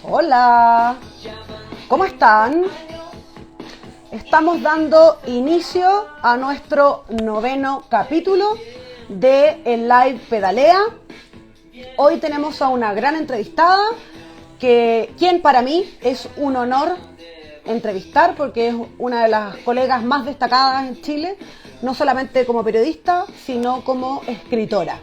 Hola, ¿cómo están? Estamos dando inicio a nuestro 9º capítulo de El Live Pedalea. Hoy tenemos a una gran entrevistada, quien para mí es un honor entrevistar porque es una de las colegas más destacadas en Chile, no solamente como periodista, sino como escritora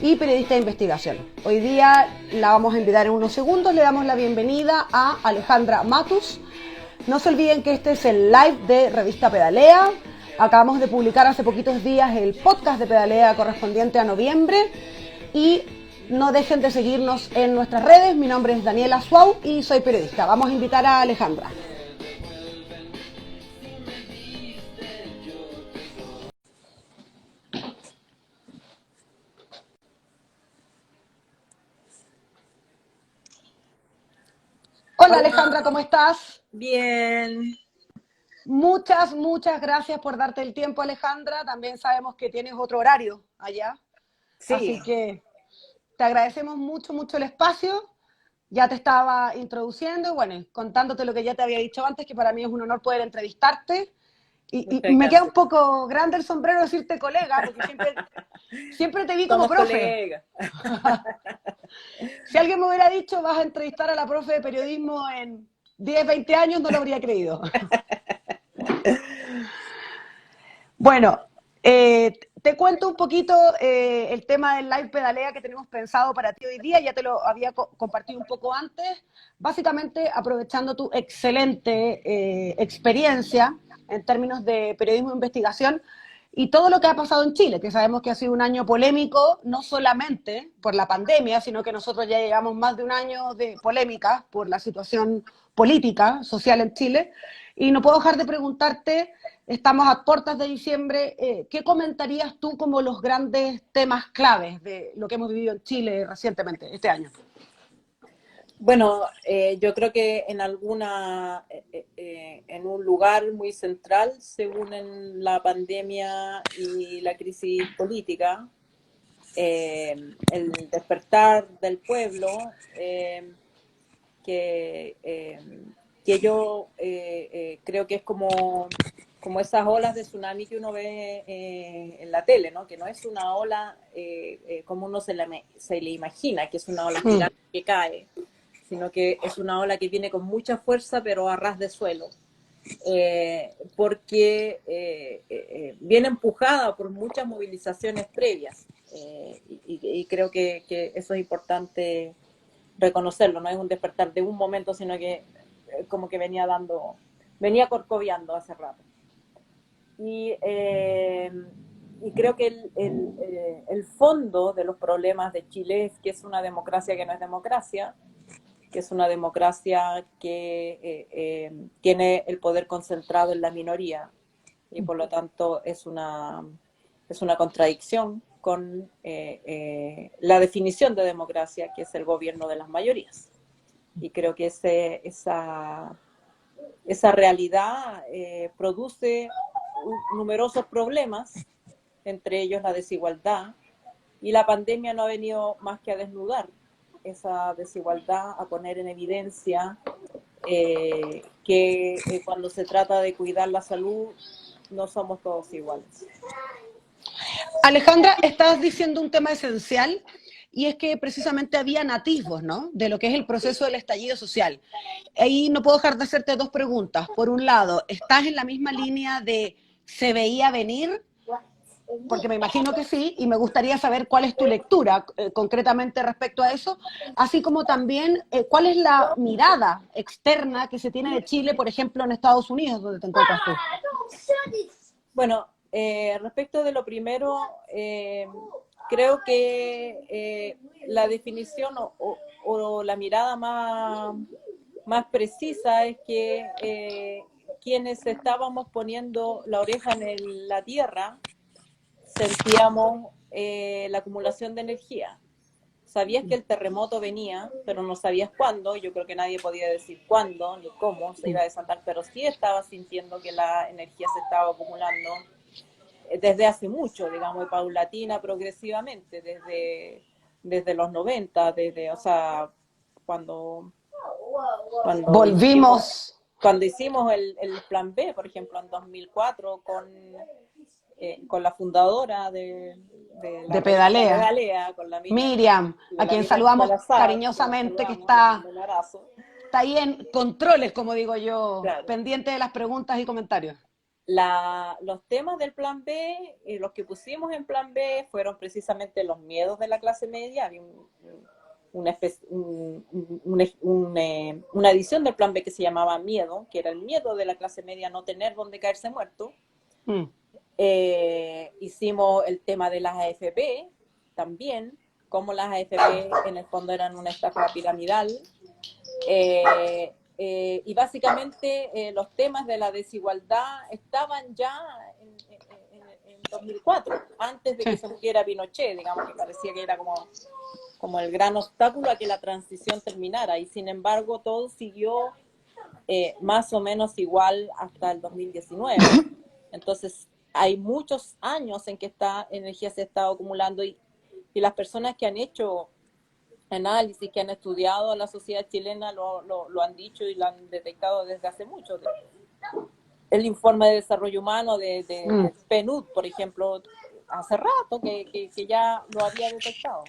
y periodista de investigación. Hoy día la vamos a invitar en unos segundos. Le damos la bienvenida a Alejandra Matus. No se olviden que este es el live de Revista Pedalea. Acabamos de publicar hace poquitos días el podcast de Pedalea correspondiente a noviembre. Y no dejen de seguirnos en nuestras redes. Mi nombre es Daniela Suau y soy periodista. Vamos a invitar a Alejandra. Hola Alejandra, ¿cómo estás? Bien. Muchas gracias por darte el tiempo, Alejandra. También sabemos que tienes otro horario allá. Sí. Así que te agradecemos mucho el espacio. Ya te estaba introduciendo, bueno, contándote lo que ya te había dicho antes, que para mí es un honor poder entrevistarte. Y Muchas me queda un gracias. poco grande el sombrero decirte colega, porque siempre te vi como Somos profe. colegas. Si alguien me hubiera dicho vas a entrevistar a la profe de periodismo en 10, 20 años, no lo habría creído. Bueno, te cuento un poquito el tema del live pedalea que tenemos pensado para ti hoy día. Ya te lo había compartido un poco antes. Básicamente, aprovechando tu excelente experiencia en términos de periodismo de investigación y todo lo que ha pasado en Chile, que sabemos que ha sido un año polémico, no solamente por la pandemia, sino que nosotros ya llevamos más de un año de polémica por la situación política, social en Chile. Y no puedo dejar de preguntarte, estamos a puertas de diciembre, ¿qué comentarías tú como los grandes temas claves de lo que hemos vivido en Chile recientemente, este año? Bueno, yo creo que en un lugar muy central se unen la pandemia y la crisis política, el despertar del pueblo, que, eh, que yo creo que es como esas olas de tsunami que uno ve en la tele, ¿no? Que no es una ola como uno se le imagina, que es una ola gigante que cae, sino que es una ola que viene con mucha fuerza pero a ras de suelo, porque viene empujada por muchas movilizaciones previas, y creo que eso es importante reconocerlo. No es un despertar de un momento, sino que como que venía corcoviando hace rato. Y, eh, y creo que el fondo de los problemas de Chile es que es una democracia que no es democracia, que es una democracia que tiene el poder concentrado en la minoría, y por lo tanto es una contradicción con la definición de democracia, que es el gobierno de las mayorías. Y creo que esa realidad produce numerosos problemas, entre ellos la desigualdad, y la pandemia no ha venido más que a desnudar esa desigualdad, a poner en evidencia que cuando se trata de cuidar la salud no somos todos iguales. Alejandra, estás diciendo un tema esencial y es que precisamente había atisbos, ¿no?, de lo que es el proceso del estallido social. Ahí no puedo dejar de hacerte dos preguntas. Por un lado, ¿estás en la misma línea de se veía venir? Porque me imagino que sí, y me gustaría saber cuál es tu lectura concretamente respecto a eso, así como también cuál es la mirada externa que se tiene de Chile, por ejemplo, en Estados Unidos, donde te encuentras tú. Bueno, respecto de lo primero, creo que la definición o la mirada más precisa es que quienes estábamos poniendo la oreja en la tierra sentíamos la acumulación de energía. Sabías que el terremoto venía, pero no sabías cuándo. Yo creo que nadie podía decir cuándo ni cómo se iba a desatar, pero sí estaba sintiendo que la energía se estaba acumulando desde hace mucho, digamos, y paulatina, progresivamente, desde desde los 90, o sea, cuando, cuando hicimos, Volvimos. cuando hicimos el Plan B, por ejemplo, en 2004, con la fundadora de la De revista Pedalea. Pedalea, con Miriam, a la quien Miriam saludamos Salazar, que la cariñosamente, que saludamos, le está, mando un abrazo. está ahí en controles, como digo yo, Claro. pendiente de las preguntas y comentarios. Los temas del Plan B, los que pusimos en Plan B, fueron precisamente los miedos de la clase media. Había una edición del Plan B que se llamaba Miedo, que era el miedo de la clase media a no tener donde caerse muerto. Mm. Hicimos el tema de las AFP también, como las AFP en el fondo eran una estafa piramidal. Y básicamente los temas de la desigualdad estaban ya en 2004, antes de que Sí. se muriera Pinochet, digamos, que parecía que era como el gran obstáculo a que la transición terminara, y sin embargo todo siguió más o menos igual hasta el 2019. Entonces hay muchos años en que esta energía se ha estado acumulando, y las personas que han hecho análisis, que han estudiado a la sociedad chilena lo han dicho y lo han detectado desde hace mucho. El informe de desarrollo humano del PNUD, por ejemplo, hace rato que ya lo había detectado.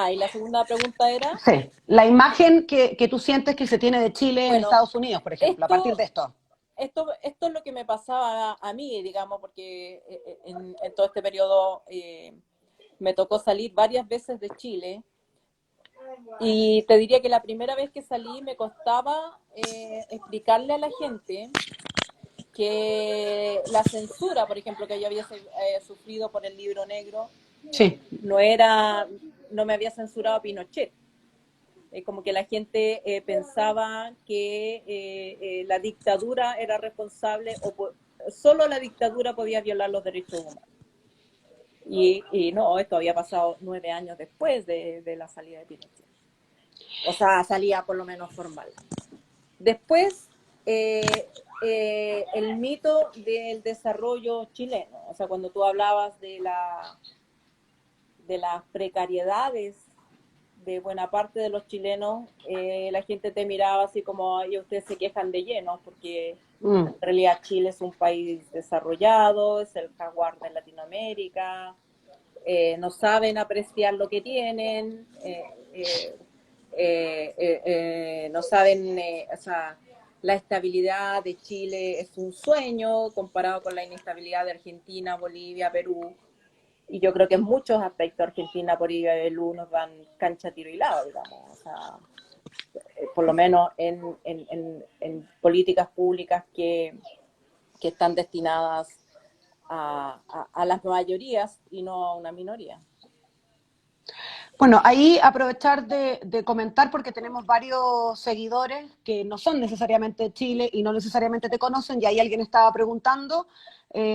Y la segunda pregunta era, Sí, la imagen que tú sientes que se tiene de Chile en bueno, Estados Unidos, por ejemplo, a partir esto, de esto. esto es lo que me pasaba a mí, digamos, porque en todo este periodo me tocó salir varias veces de Chile. Y te diría que la primera vez que salí me costaba explicarle a la gente que la censura, por ejemplo, que yo había sufrido por el Libro Negro, Sí. no me había censurado Pinochet. Como que la gente pensaba que la dictadura era responsable, solo la dictadura podía violar los derechos humanos. Y no, esto había pasado 9 años después de la salida de Pinochet. O sea, salía por lo menos formal. Después, el mito del desarrollo chileno. O sea, cuando tú hablabas de las precariedades de buena parte de los chilenos, la gente te miraba así como, y ustedes se quejan de lleno, porque en realidad Chile es un país desarrollado, es el jaguar de Latinoamérica, no saben apreciar lo que tienen, no saben, o sea, la estabilidad de Chile es un sueño comparado con la inestabilidad de Argentina, Bolivia, Perú. Y yo creo que en muchos aspectos Argentina, Bolivia y Perú nos dan cancha, tiro y lado, digamos. O sea, por lo menos en políticas públicas que están destinadas a las mayorías y no a una minoría. Bueno, ahí aprovechar de comentar porque tenemos varios seguidores que no son necesariamente de Chile y no necesariamente te conocen, y ahí alguien estaba preguntando.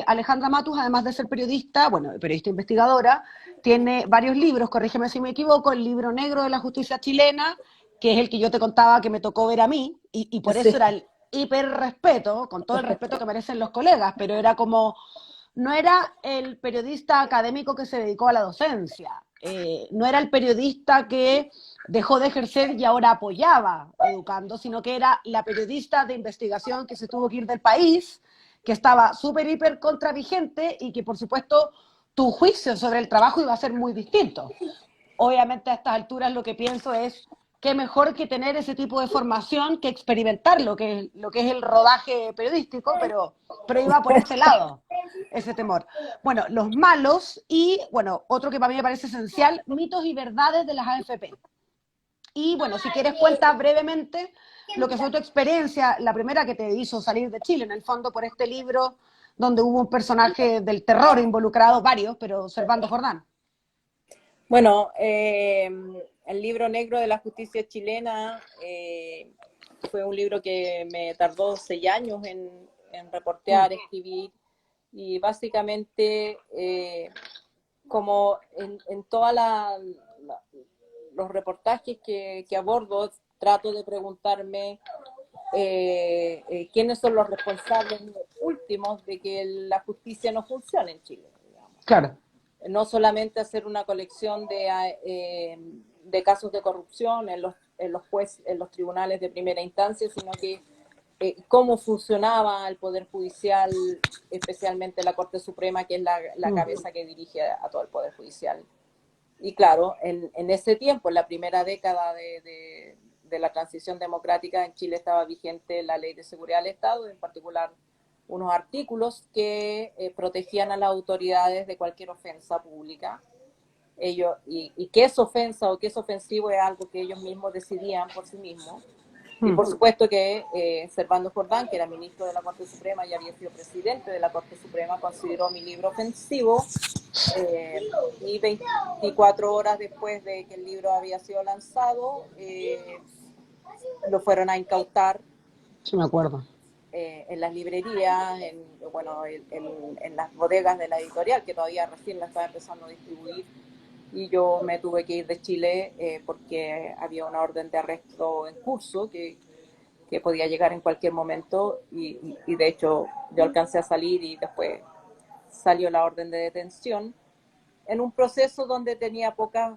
Alejandra Matus, además de ser periodista, bueno, periodista investigadora, tiene varios libros, corrígeme si me equivoco, el libro negro de la justicia chilena, que es el que yo te contaba que me tocó ver a mí, y por eso Sí. era el hiper respeto, con todo el respeto que merecen los colegas, pero era como, no era el periodista académico que se dedicó a la docencia, no era el periodista que dejó de ejercer y ahora apoyaba educando, sino que era la periodista de investigación que se tuvo que ir del país, que estaba súper, hiper contravigente y que, por supuesto, tu juicio sobre el trabajo iba a ser muy distinto. Obviamente, a estas alturas lo que pienso es qué mejor que tener ese tipo de formación que experimentar lo que es el rodaje periodístico, pero iba por ese lado, ese temor. Bueno, los malos y, bueno, otro que para mí me parece esencial, mitos y verdades de las AFP. Y, bueno, si quieres cuenta brevemente lo que fue tu experiencia, la primera que te hizo salir de Chile, en el fondo, por este libro donde hubo un personaje del terror involucrado, varios, pero Servando Jordán. Bueno, el libro negro de la justicia chilena fue un libro que me tardó 6 años en reportear, escribir, y básicamente, como en todos los reportajes que abordo, trato de preguntarme quiénes son los responsables últimos de que la justicia no funcione en Chile, digamos. Claro. no solamente hacer una colección de casos de corrupción en los tribunales de primera instancia, sino que cómo funcionaba el Poder Judicial, especialmente la Corte Suprema, que es la cabeza que dirige a todo el Poder Judicial. Y claro, en ese tiempo, en la primera década de la transición democrática, en Chile estaba vigente la Ley de Seguridad del Estado, en particular unos artículos que protegían a las autoridades de cualquier ofensa pública. Y qué es ofensa o qué es ofensivo es algo que ellos mismos decidían por sí mismos. Y por supuesto que Servando Jordán, que era ministro de la Corte Suprema y había sido presidente de la Corte Suprema, consideró mi libro ofensivo, y 24 horas después de que el libro había sido lanzado, lo fueron a incautar. Sí, me acuerdo. En las librerías, en las bodegas de la editorial, que todavía recién la estaba empezando a distribuir, y yo me tuve que ir de Chile porque había una orden de arresto en curso que podía llegar en cualquier momento, y de hecho yo alcancé a salir y después salió la orden de detención, en un proceso donde tenía pocas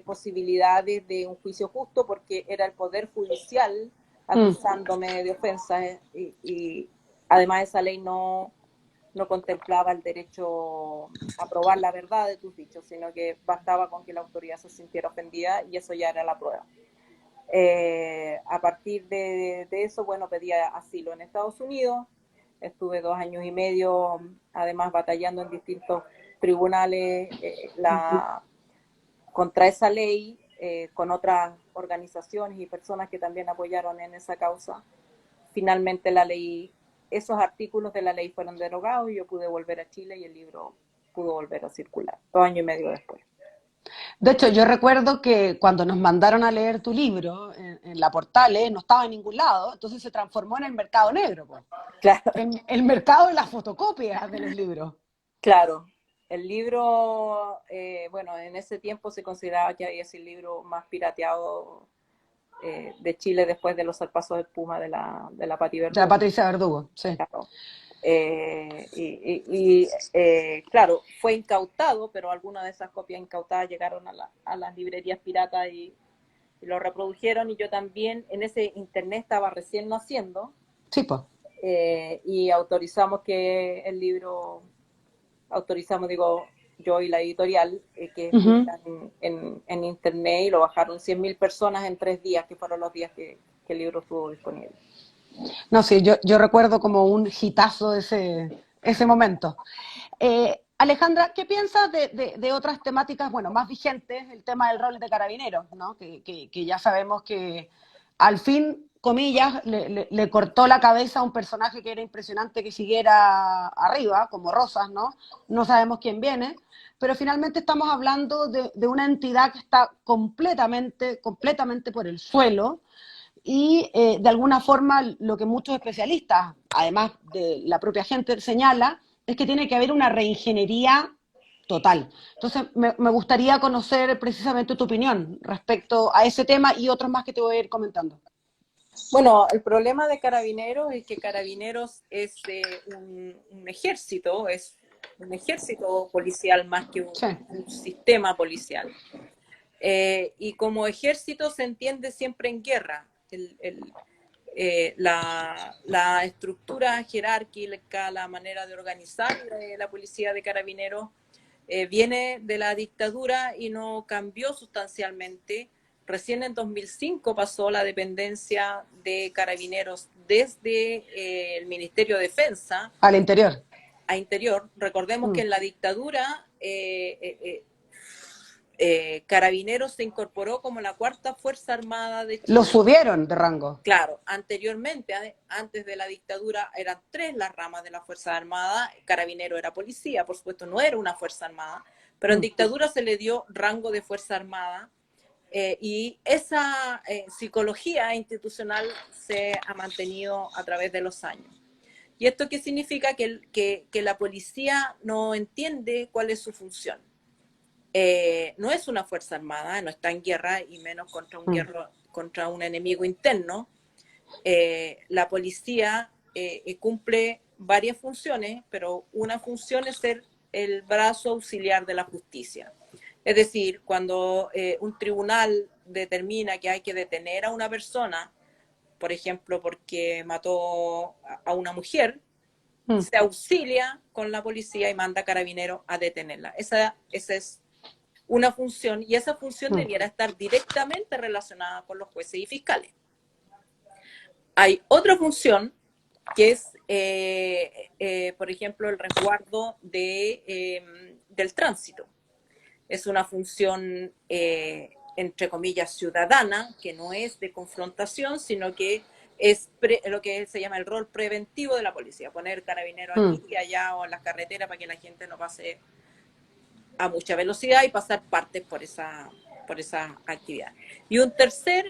posibilidades de un juicio justo, porque era el Poder Judicial acusándome de ofensa, y además esa ley no contemplaba el derecho a probar la verdad de tus dichos, sino que bastaba con que la autoridad se sintiera ofendida y eso ya era la prueba. A partir de eso, bueno, pedí asilo en Estados Unidos, estuve 2 años y medio, además batallando en distintos tribunales contra esa ley, con otras organizaciones y personas que también apoyaron en esa causa. Finalmente esos artículos de la ley fueron derogados y yo pude volver a Chile y el libro pudo volver a circular 2 años y medio después. De hecho, yo recuerdo que cuando nos mandaron a leer tu libro en la Portales, no estaba en ningún lado, entonces se transformó en el mercado negro, pues. Claro. En el mercado de las fotocopias de los libros. Claro. El libro, bueno, en ese tiempo se consideraba que había sido el libro más pirateado de Chile después de los zarpazos de espuma de la Pati Verdugo. De la Patricia Verdugo, sí. Claro. Claro, fue incautado, pero algunas de esas copias incautadas llegaron a las librerías piratas y lo reprodujeron, y yo también en ese internet estaba recién naciendo. Sí, pues. Y autorizamos que el libro, digo, yo y la editorial, que en internet, y lo bajaron 100.000 personas en 3 días, que fueron los días que el libro estuvo disponible. No, sí, yo recuerdo como un hitazo ese momento. Alejandra, ¿qué piensas de otras temáticas, bueno, más vigentes, el tema del rol de carabineros, ¿no? Que ya sabemos que al fin, comillas, le cortó la cabeza a un personaje que era impresionante que siguiera arriba, como Rosas, ¿no? No sabemos quién viene, pero finalmente estamos hablando de una entidad que está completamente por el suelo, y de alguna forma lo que muchos especialistas, además de la propia gente, señala es que tiene que haber una reingeniería total. Entonces me gustaría conocer precisamente tu opinión respecto a ese tema y otros más que te voy a ir comentando. Bueno, el problema de Carabineros es que Carabineros es un ejército, es un ejército policial más que un sistema policial. Y como ejército se entiende siempre en guerra. La estructura jerárquica, la manera de organizar la policía de Carabineros viene de la dictadura y no cambió sustancialmente. Recién en 2005 pasó la dependencia de Carabineros desde el Ministerio de Defensa al interior. A interior. Recordemos que en la dictadura Carabineros se incorporó como la 4ª Fuerza Armada de Chile. Lo subieron de rango. Claro, anteriormente, antes de la dictadura, eran 3 las ramas de la Fuerza Armada. Carabinero era policía, por supuesto, no era una Fuerza Armada, pero en dictadura se le dio rango de Fuerza Armada, y esa psicología institucional se ha mantenido a través de los años. ¿Y esto qué significa? Que la policía no entiende cuál es su función. No es una fuerza armada, no está en guerra, y menos contra un enemigo interno. La policía cumple varias funciones, pero una función es ser el brazo auxiliar de la justicia. Es decir, cuando un tribunal determina que hay que detener a una persona, por ejemplo, porque mató a una mujer, se auxilia con la policía y manda a carabineros a detenerla. Esa es una función, y esa función debiera estar directamente relacionada con los jueces y fiscales. Hay otra función que es, por ejemplo, el resguardo del tránsito. Es una función, entre comillas, ciudadana, que no es de confrontación, sino que es lo que se llama el rol preventivo de la policía, poner carabineros aquí y allá o en las carreteras para que la gente no pase a mucha velocidad y pasar partes por esa actividad. Y un tercer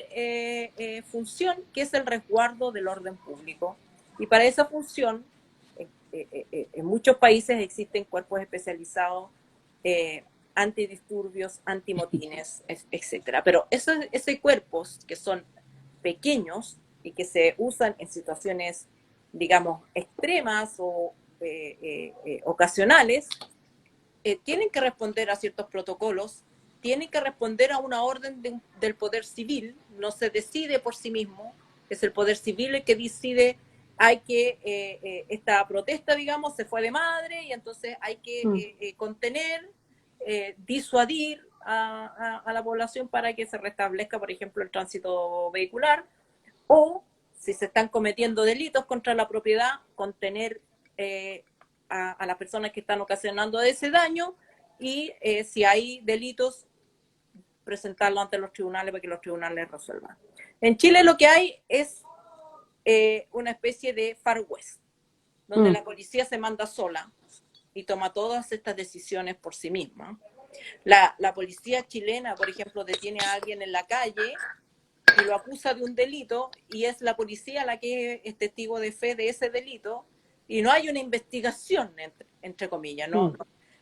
función, que es el resguardo del orden público. Y para esa función, en muchos países existen cuerpos especializados, antidisturbios, antimotines, etcétera. Pero esos cuerpos que son pequeños y que se usan en situaciones, digamos, extremas o ocasionales, tienen que responder a ciertos protocolos, tienen que responder a una orden del poder civil, no se decide por sí mismo, es el poder civil el que decide, hay que, esta protesta, digamos, se fue de madre y entonces hay que contener, disuadir a la población para que se restablezca, por ejemplo, el tránsito vehicular, o si se están cometiendo delitos contra la propiedad, contener a las personas que están ocasionando ese daño y si hay delitos, presentarlo ante los tribunales para que los tribunales resuelvan. En Chile lo que hay es una especie de Far West, donde la policía se manda sola y toma todas estas decisiones por sí misma. La policía chilena, por ejemplo, detiene a alguien en la calle y lo acusa de un delito y es la policía la que es testigo de fe de ese delito y no hay una investigación, entre comillas, no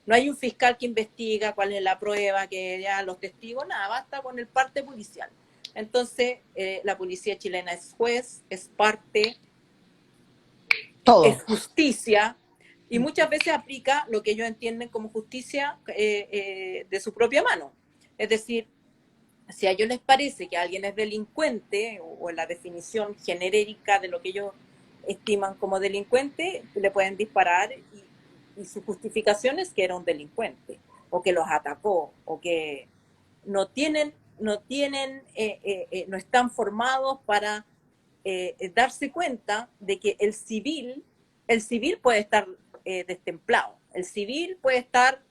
hay un fiscal que investiga cuál es la prueba, que ya los testigos, nada, basta con el parte policial. Entonces, la policía chilena es juez, es parte, es justicia, y muchas veces aplica lo que ellos entienden como justicia de su propia mano. Es decir, si a ellos les parece que alguien es delincuente, o en la definición genérica de lo que ellos estiman como delincuente, le pueden disparar y su justificación es que era un delincuente, o que los atacó, o que no están formados para darse cuenta de que el civil puede estar destemplado, el civil puede estar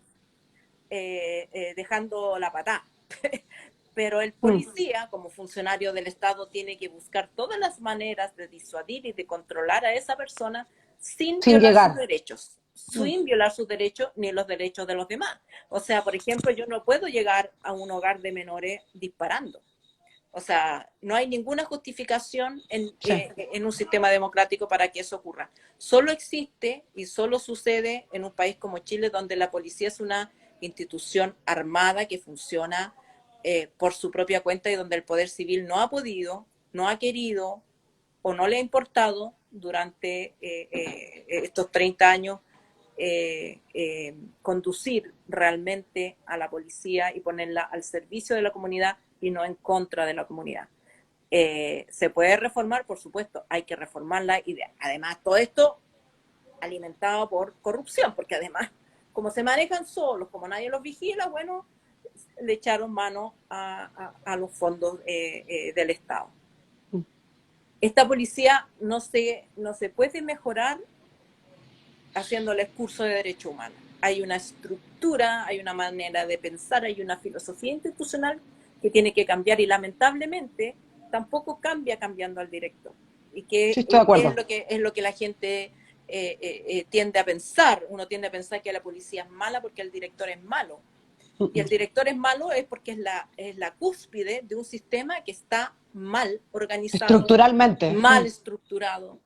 dejando la patada. Pero el policía, como funcionario del Estado, tiene que buscar todas las maneras de disuadir y de controlar a esa persona sin violar sus derechos. Sin violar sus derechos ni los derechos de los demás. O sea, por ejemplo, yo no puedo llegar a un hogar de menores disparando. O sea, no hay ninguna justificación en un sistema democrático para que eso ocurra. Solo existe y solo sucede en un país como Chile, donde la policía es una institución armada que funciona por su propia cuenta y donde el poder civil no ha podido, no ha querido o no le ha importado durante estos 30 años conducir realmente a la policía y ponerla al servicio de la comunidad y no en contra de la comunidad. ¿Se puede reformar? Por supuesto, hay que reformarla y además todo esto alimentado por corrupción, porque además, como se manejan solos, como nadie los vigila, bueno, le echaron mano a los fondos del Estado. Esta policía no se puede mejorar haciéndoles curso de derecho humano. Hay una estructura, hay una manera de pensar, hay una filosofía institucional que tiene que cambiar y lamentablemente tampoco cambia cambiando al director. Y que es lo que la gente tiende a pensar. Uno tiende a pensar que la policía es mala porque el director es malo. Y el director es malo es porque es la cúspide de un sistema que está mal organizado, estructuralmente, mal estructurado,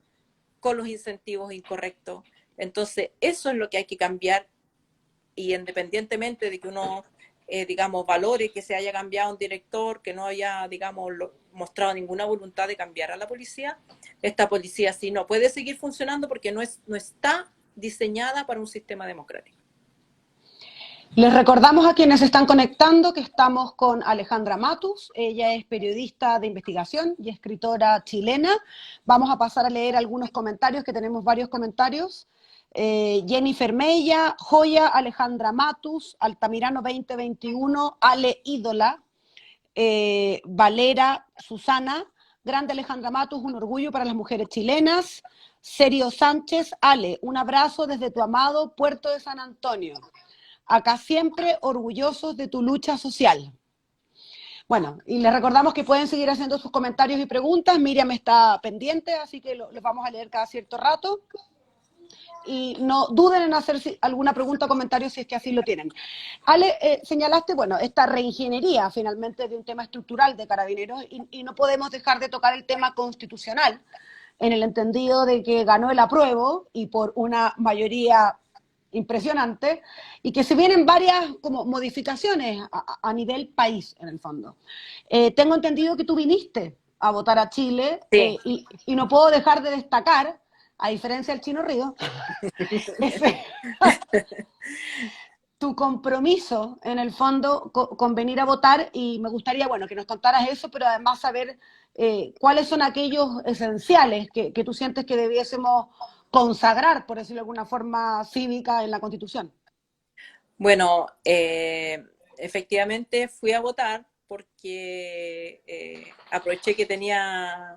con los incentivos incorrectos. Entonces, eso es lo que hay que cambiar, y independientemente de que uno, digamos, valore que se haya cambiado un director, que no haya, digamos, mostrado ninguna voluntad de cambiar a la policía, esta policía sí no puede seguir funcionando porque no está diseñada para un sistema democrático. Les recordamos a quienes se están conectando que estamos con Alejandra Matus. Ella es periodista de investigación y escritora chilena. Vamos a pasar a leer algunos comentarios, que tenemos varios comentarios. Jennifer Mella, Joya, Alejandra Matus, Altamirano 2021, Ale Ídola, Valera, Susana, grande Alejandra Matus, un orgullo para las mujeres chilenas. Serio Sánchez, Ale, un abrazo desde tu amado Puerto de San Antonio. Acá siempre orgullosos de tu lucha social. Bueno, y les recordamos que pueden seguir haciendo sus comentarios y preguntas. Miriam está pendiente, así que los vamos a leer cada cierto rato. Y no duden en hacer alguna pregunta o comentario si es que así lo tienen. Ale, señalaste, bueno, esta reingeniería finalmente de un tema estructural de Carabineros y no podemos dejar de tocar el tema constitucional en el entendido de que ganó el apruebo y por una mayoría impresionante, y que se vienen varias como modificaciones a nivel país, en el fondo. Tengo entendido que tú viniste a votar a Chile Sí. y no puedo dejar de destacar, a diferencia del Chino Río, tu compromiso, en el fondo, con venir a votar, y me gustaría, bueno, que nos contaras eso, pero además saber cuáles son aquellos esenciales que tú sientes que debiésemos consagrar, por decirlo de alguna forma cívica, en la Constitución. Bueno, efectivamente fui a votar porque aproveché que tenía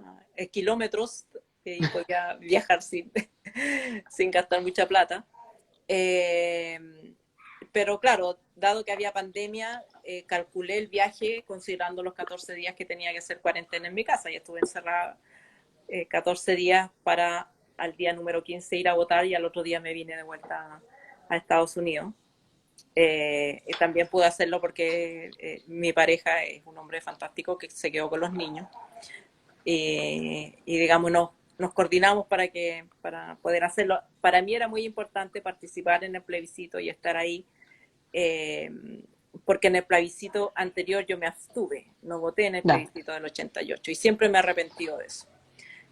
kilómetros y podía viajar sin gastar mucha plata. Eh, pero claro, dado que había pandemia, calculé el viaje considerando los 14 días que tenía que hacer cuarentena en mi casa y estuve encerrada 14 días para al día número 15 ir a votar y al otro día me vine de vuelta a Estados Unidos. También pude hacerlo porque mi pareja es un hombre fantástico que se quedó con los niños y digamos nos coordinamos para poder hacerlo. Para mí era muy importante participar en el plebiscito y estar ahí eh, porque en el plebiscito anterior yo me abstuve, no voté en el Ya. plebiscito del 88 y siempre me he arrepentido de eso.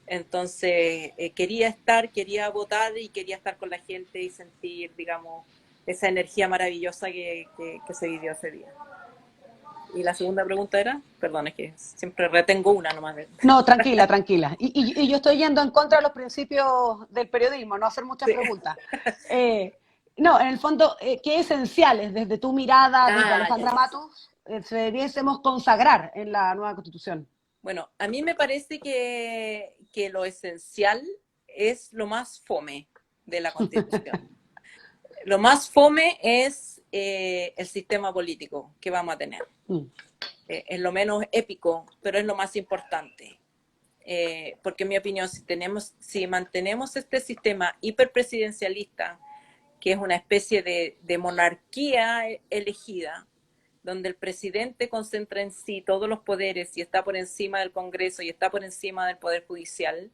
Entonces quería votar y quería estar con la gente y sentir, digamos, esa energía maravillosa que se vivió ese día. Y la segunda pregunta era, perdón, es que siempre retengo una nomás. No, tranquila, tranquila. Y yo estoy yendo en contra de los principios del periodismo, no hacer muchas Sí. preguntas. No, en el fondo, ¿qué esenciales desde tu mirada, digo, Ah, ya, Alejandra ya. Matos, se debiésemos consagrar en la nueva Constitución? Bueno, a mí me parece que lo esencial es lo más fome de la Constitución. Lo más fome es el sistema político que vamos a tener. Es lo menos épico, pero es lo más importante. Porque en mi opinión, si mantenemos este sistema hiperpresidencialista, que es una especie de monarquía elegida, donde el presidente concentra en sí todos los poderes y está por encima del Congreso y está por encima del Poder Judicial,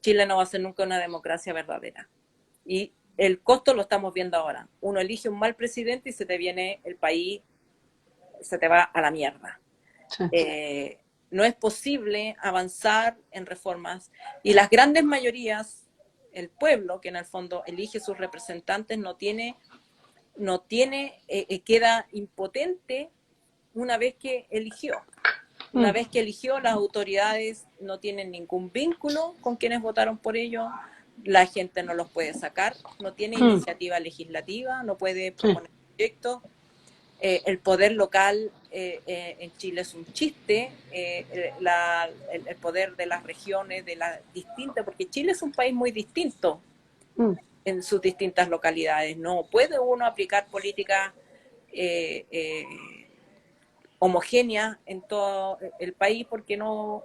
Chile no va a ser nunca una democracia verdadera. Y el costo lo estamos viendo ahora. Uno elige un mal presidente y se te viene el país, se te va a la mierda. Sí. No es posible avanzar en reformas y las grandes mayorías, el pueblo que en el fondo elige sus representantes queda impotente una vez que eligió. Una vez que eligió, las autoridades no tienen ningún vínculo con quienes votaron por ellos, la gente no los puede sacar, no tiene iniciativa legislativa, no puede proponer proyectos. El poder local en Chile es un chiste, el poder de las regiones, de las distintas, porque Chile es un país muy distinto en sus distintas localidades. No puede uno aplicar políticas homogéneas en todo el país porque no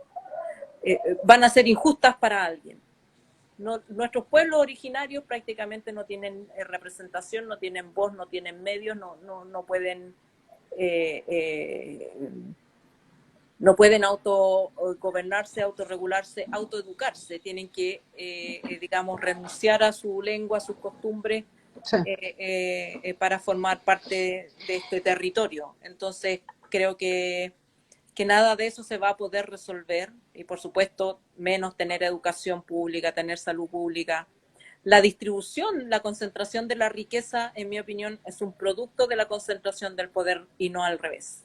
van a ser injustas para alguien. No, nuestros pueblos originarios prácticamente no tienen representación, no tienen voz, no tienen medios, no pueden no pueden autogobernarse, autorregularse, autoeducarse, tienen que, digamos, renunciar a su lengua, a sus costumbres, Sí. para formar parte de este territorio. Entonces, creo que nada de eso se va a poder resolver y, por supuesto, menos tener educación pública, tener salud pública. la distribución, la concentración de la riqueza, en mi opinión, es un producto de la concentración del poder y no al revés.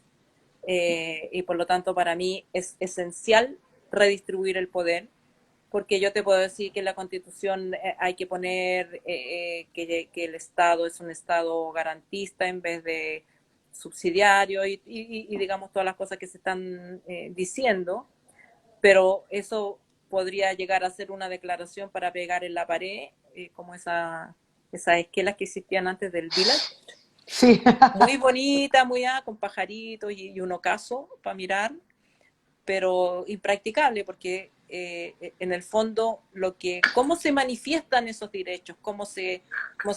Y por lo tanto, para mí es esencial redistribuir el poder, porque yo te puedo decir que en la Constitución hay que poner que el Estado es un Estado garantista en vez de subsidiario y digamos todas las cosas que se están diciendo, pero eso podría llegar a ser una declaración para pegar en la pared, como esas esquelas que existían antes del Village. Sí. Muy bonita, muy con pajaritos y un ocaso para mirar, pero impracticable porque en el fondo cómo se manifiestan esos derechos, cómo se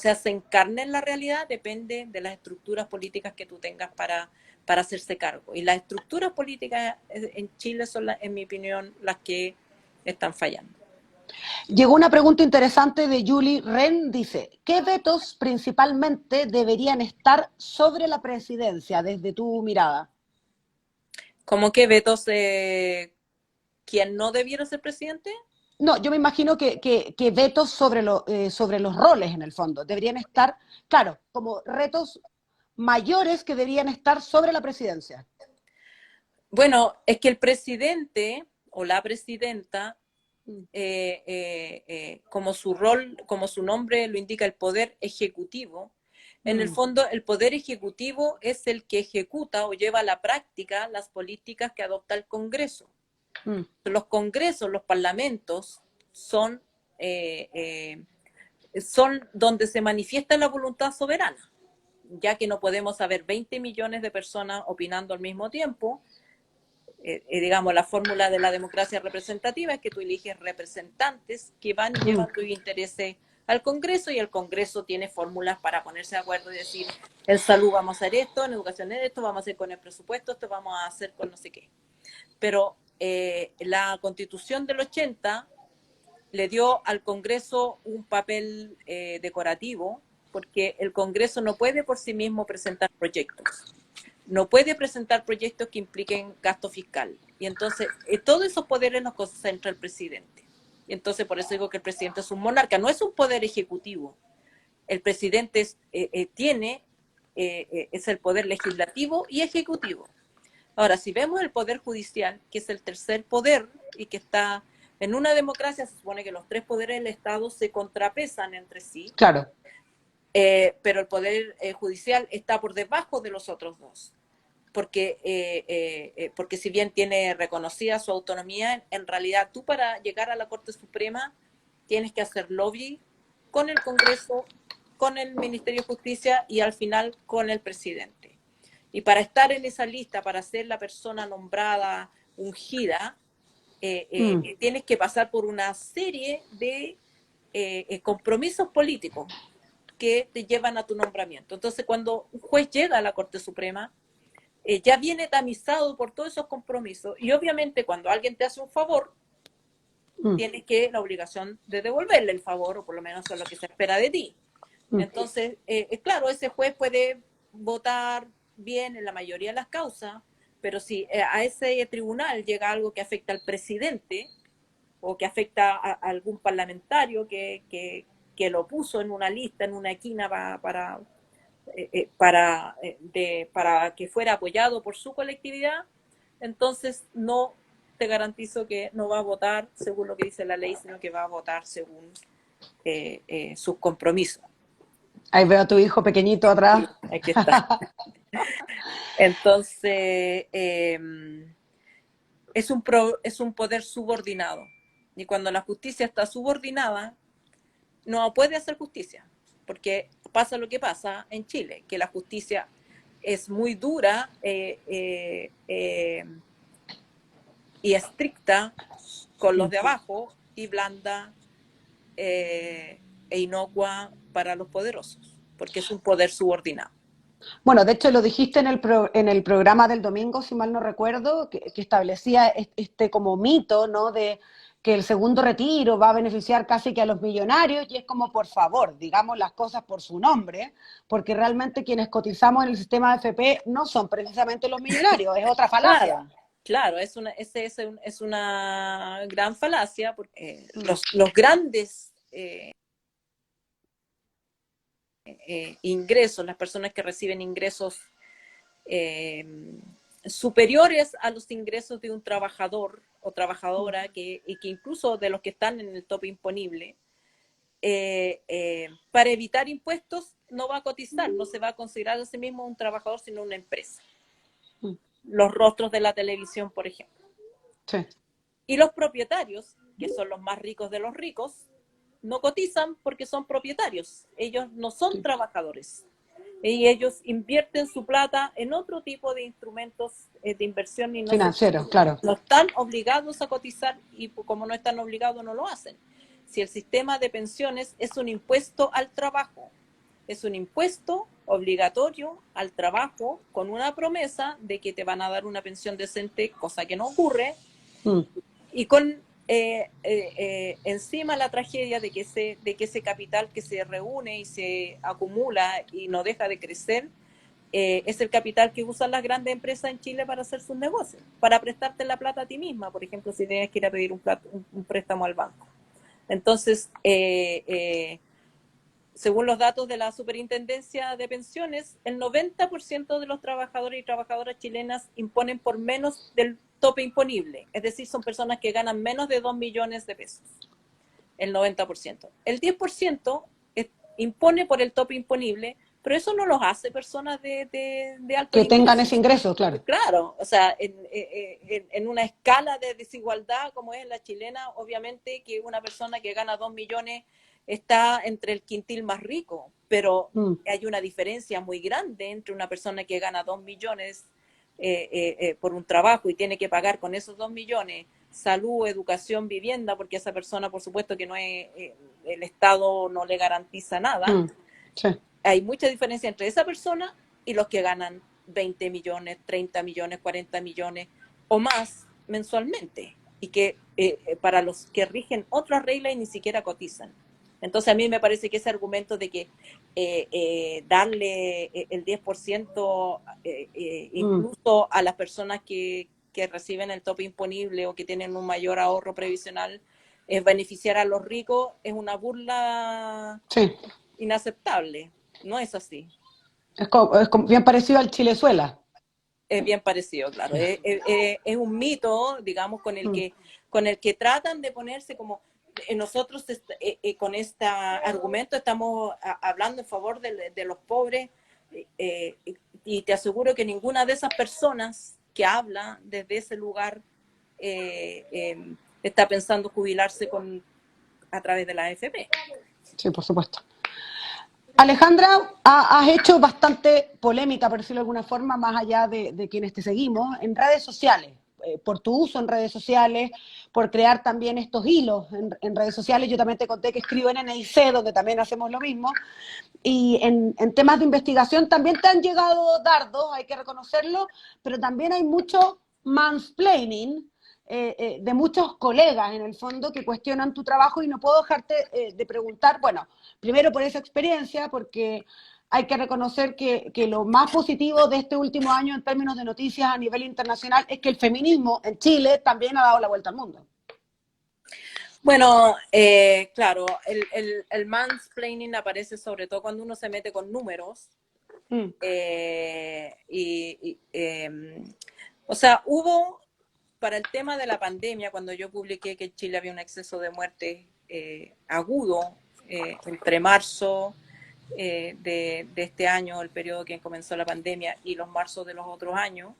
hacen carne en la realidad depende de las estructuras políticas que tú tengas para hacerse cargo. Y las estructuras políticas en Chile son, en mi opinión, las que están fallando. Llegó una pregunta interesante de Julie Ren, dice, ¿qué vetos principalmente deberían estar sobre la presidencia desde tu mirada? ¿Cómo que vetos quién no debiera ser presidente? No, yo me imagino que vetos sobre los roles en el fondo deberían estar, claro, como retos mayores que deberían estar sobre la presidencia. Bueno, es que el presidente o la presidenta, como su rol, como su nombre lo indica, el poder ejecutivo, en el fondo el poder ejecutivo es el que ejecuta o lleva a la práctica las políticas que adopta el Congreso. Los congresos, los parlamentos son donde se manifiesta la voluntad soberana, ya que no podemos haber 20 millones de personas opinando al mismo tiempo. Digamos, la fórmula de la democracia representativa es que tú eliges representantes que van y llevan tus intereses al Congreso, y el Congreso tiene fórmulas para ponerse de acuerdo y decir, en salud vamos a hacer esto, en educación esto, vamos a hacer con el presupuesto, esto vamos a hacer con no sé qué. Pero la Constitución del 80 le dio al Congreso un papel decorativo, porque el Congreso no puede por sí mismo presentar proyectos. No puede presentar proyectos que impliquen gasto fiscal. Y entonces, todos esos poderes los concentra el presidente. Y entonces, por eso digo que el presidente es un monarca, no es un poder ejecutivo. El presidente es el poder legislativo y ejecutivo. Ahora, si vemos el poder judicial, que es el tercer poder y que está en una democracia, se supone que los tres poderes del Estado se contrapesan entre sí. Claro. Pero el poder judicial está por debajo de los otros dos, porque si bien tiene reconocida su autonomía, en realidad tú para llegar a la Corte Suprema tienes que hacer lobby con el Congreso, con el Ministerio de Justicia y al final con el presidente. Y para estar en esa lista, para ser la persona nombrada, ungida, tienes que pasar por una serie de compromisos políticos que te llevan a tu nombramiento. Entonces, cuando un juez llega a la Corte Suprema, ya viene tamizado por todos esos compromisos, y obviamente cuando alguien te hace un favor, tienes la obligación de devolverle el favor, o por lo menos eso es lo que se espera de ti. Entonces, claro, ese juez puede votar bien en la mayoría de las causas, pero si a ese tribunal llega algo que afecta al presidente o que afecta a algún parlamentario que lo puso en una lista, en una esquina para que fuera apoyado por su colectividad, entonces no te garantizo que no va a votar según lo que dice la ley, sino que va a votar según sus compromisos. Ahí veo a tu hijo pequeñito atrás. Sí, aquí está. Entonces, es un poder subordinado. Y cuando la justicia está subordinada, no puede hacer justicia, porque pasa lo que pasa en Chile, que la justicia es muy dura y estricta con los de abajo y blanda e inocua para los poderosos, porque es un poder subordinado. Bueno, de hecho lo dijiste en el programa del domingo, si mal no recuerdo, que establecía este como mito, ¿no? De que el segundo retiro va a beneficiar casi que a los millonarios, y es como, por favor, digamos las cosas por su nombre, porque realmente quienes cotizamos en el sistema de AFP no son precisamente los millonarios, es otra falacia. Claro, es una gran falacia, porque los grandes ingresos, las personas que reciben ingresos eh, superiores a los ingresos de un trabajador o trabajadora, y que incluso de los que están en el tope imponible, para evitar impuestos no va a cotizar, no se va a considerar a sí mismo un trabajador, sino una empresa. Los rostros de la televisión, por ejemplo. Sí. Y los propietarios, que son los más ricos de los ricos, no cotizan porque son propietarios. Ellos no son trabajadores. Y ellos invierten su plata en otro tipo de instrumentos de inversión y Financiero, claro. no están obligados a cotizar, y como no están obligados no lo hacen. Si el sistema de pensiones es un impuesto al trabajo, es un impuesto obligatorio al trabajo con una promesa de que te van a dar una pensión decente, cosa que no ocurre, y con encima la tragedia de que ese capital que se reúne y se acumula y no deja de crecer, es el capital que usan las grandes empresas en Chile para hacer sus negocios, para prestarte la plata a ti misma, por ejemplo, si tienes que ir a pedir un préstamo al banco. Entonces, según los datos de la Superintendencia de Pensiones, el 90% de los trabajadores y trabajadoras chilenas imponen por menos del tope imponible, es decir, son personas que ganan menos de 2 millones de pesos, el 90%. El 10% impone por el tope imponible, pero eso no los hace personas de alto que ingreso. tengan ese ingreso, claro. Claro, o sea, en una escala de desigualdad como es la chilena, obviamente que una persona que gana 2 millones está entre el quintil más rico, pero hay una diferencia muy grande entre una persona que gana 2 millones por un trabajo y tiene que pagar con esos 2 millones salud, educación, vivienda, porque esa persona, por supuesto, que no es, el Estado no le garantiza nada. Sí. Hay mucha diferencia entre esa persona y los que ganan 20 millones, 30 millones, 40 millones o más mensualmente, y que para los que rigen otras reglas y ni siquiera cotizan. Entonces a mí me parece que ese argumento de que darle el 10% incluso a las personas que reciben el tope imponible o que tienen un mayor ahorro previsional es beneficiar a los ricos, es una burla inaceptable. No es así. Es bien parecido al Chilezuela. Es bien parecido, claro. Es un mito, digamos, con el que tratan de ponerse como nosotros con este argumento estamos hablando en favor de los pobres, y te aseguro que ninguna de esas personas que habla desde ese lugar está pensando jubilarse a través de la AFP. Sí, por supuesto. Alejandra, has hecho bastante polémica, por decirlo de alguna forma, más allá de quienes te seguimos, en redes sociales, por tu uso en redes sociales, por crear también estos hilos en redes sociales. Yo también te conté que escribo en NIC, donde también hacemos lo mismo, y en temas de investigación también te han llegado dardos, hay que reconocerlo, pero también hay mucho mansplaining, de muchos colegas, en el fondo, que cuestionan tu trabajo, y no puedo dejarte de preguntar, bueno, primero por esa experiencia, porque hay que reconocer que lo más positivo de este último año en términos de noticias a nivel internacional es que el feminismo en Chile también ha dado la vuelta al mundo. Bueno, claro, el mansplaining aparece sobre todo cuando uno se mete con números. O sea, hubo, para el tema de la pandemia, cuando yo publiqué que en Chile había un exceso de muertes agudo entre marzo de este año, el periodo que comenzó la pandemia, y los marzos de los otros años,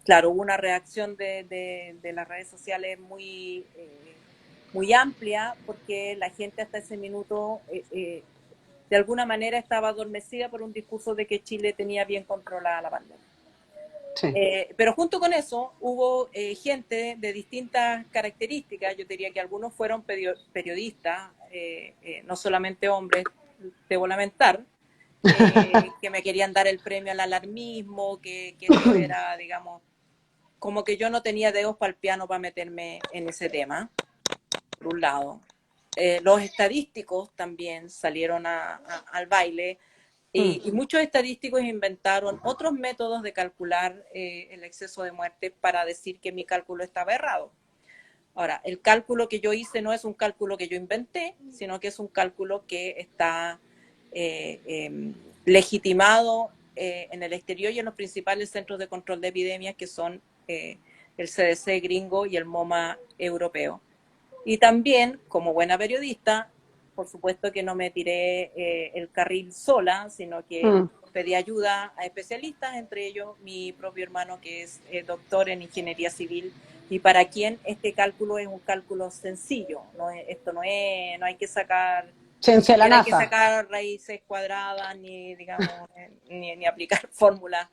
claro, hubo una reacción de las redes sociales muy amplia, porque la gente hasta ese minuto de alguna manera estaba adormecida por un discurso de que Chile tenía bien controlada la pandemia. Sí. Pero junto con eso hubo gente de distintas características. Yo diría que algunos fueron periodistas, no solamente hombres, debo lamentar, que me querían dar el premio al alarmismo, que eso era, digamos, como que yo no tenía dedos para el piano para meterme en ese tema, por un lado. Los estadísticos también salieron al baile, y muchos estadísticos inventaron otros métodos de calcular el exceso de muerte para decir que mi cálculo estaba errado. Ahora, el cálculo que yo hice no es un cálculo que yo inventé, sino que es un cálculo que está legitimado en el exterior y en los principales centros de control de epidemias, que son el CDC gringo y el MoMA europeo. Y también, como buena periodista, por supuesto que no me tiré el carril sola, sino que pedí ayuda a especialistas, entre ellos mi propio hermano, que es doctor en ingeniería civil, y para quien este cálculo es un cálculo sencillo. Esto no hay que sacar, ni Ciencia de la siquiera hay que NASA. sacar raíces cuadradas, ni, digamos, ni aplicar fórmulas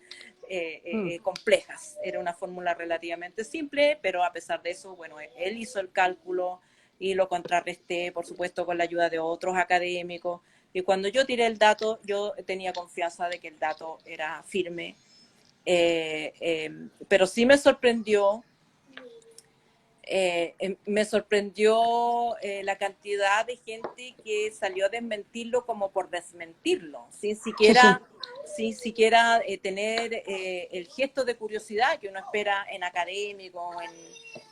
complejas. Era una fórmula relativamente simple, pero a pesar de eso, bueno, él hizo el cálculo y lo contrarresté, por supuesto, con la ayuda de otros académicos. Y cuando yo tiré el dato, yo tenía confianza de que el dato era firme. Pero sí me sorprendió la cantidad de gente que salió a desmentirlo como por desmentirlo, Sí, sí. sin siquiera tener el gesto de curiosidad que uno espera en académico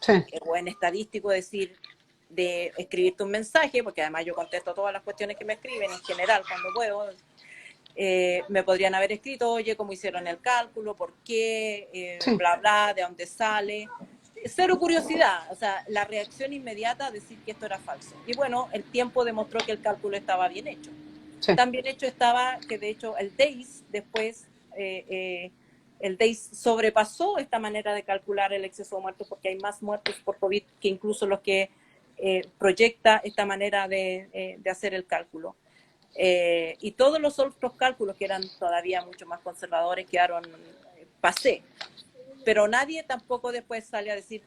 Sí. o en estadístico, de escribirte un mensaje, porque además yo contesto todas las cuestiones que me escriben en general cuando puedo. Me podrían haber escrito, oye, cómo hicieron el cálculo, por qué, Sí. bla, bla, de dónde sale. Cero curiosidad, o sea, la reacción inmediata a decir que esto era falso. Y bueno, el tiempo demostró que el cálculo estaba bien hecho. Sí. Tan bien hecho estaba que de hecho el DEIS después, el DEIS sobrepasó esta manera de calcular el exceso de muertos, porque hay más muertos por COVID que incluso los que proyecta esta manera de hacer el cálculo. Y todos los otros cálculos que eran todavía mucho más conservadores quedaron pasé. Pero nadie tampoco después sale a decir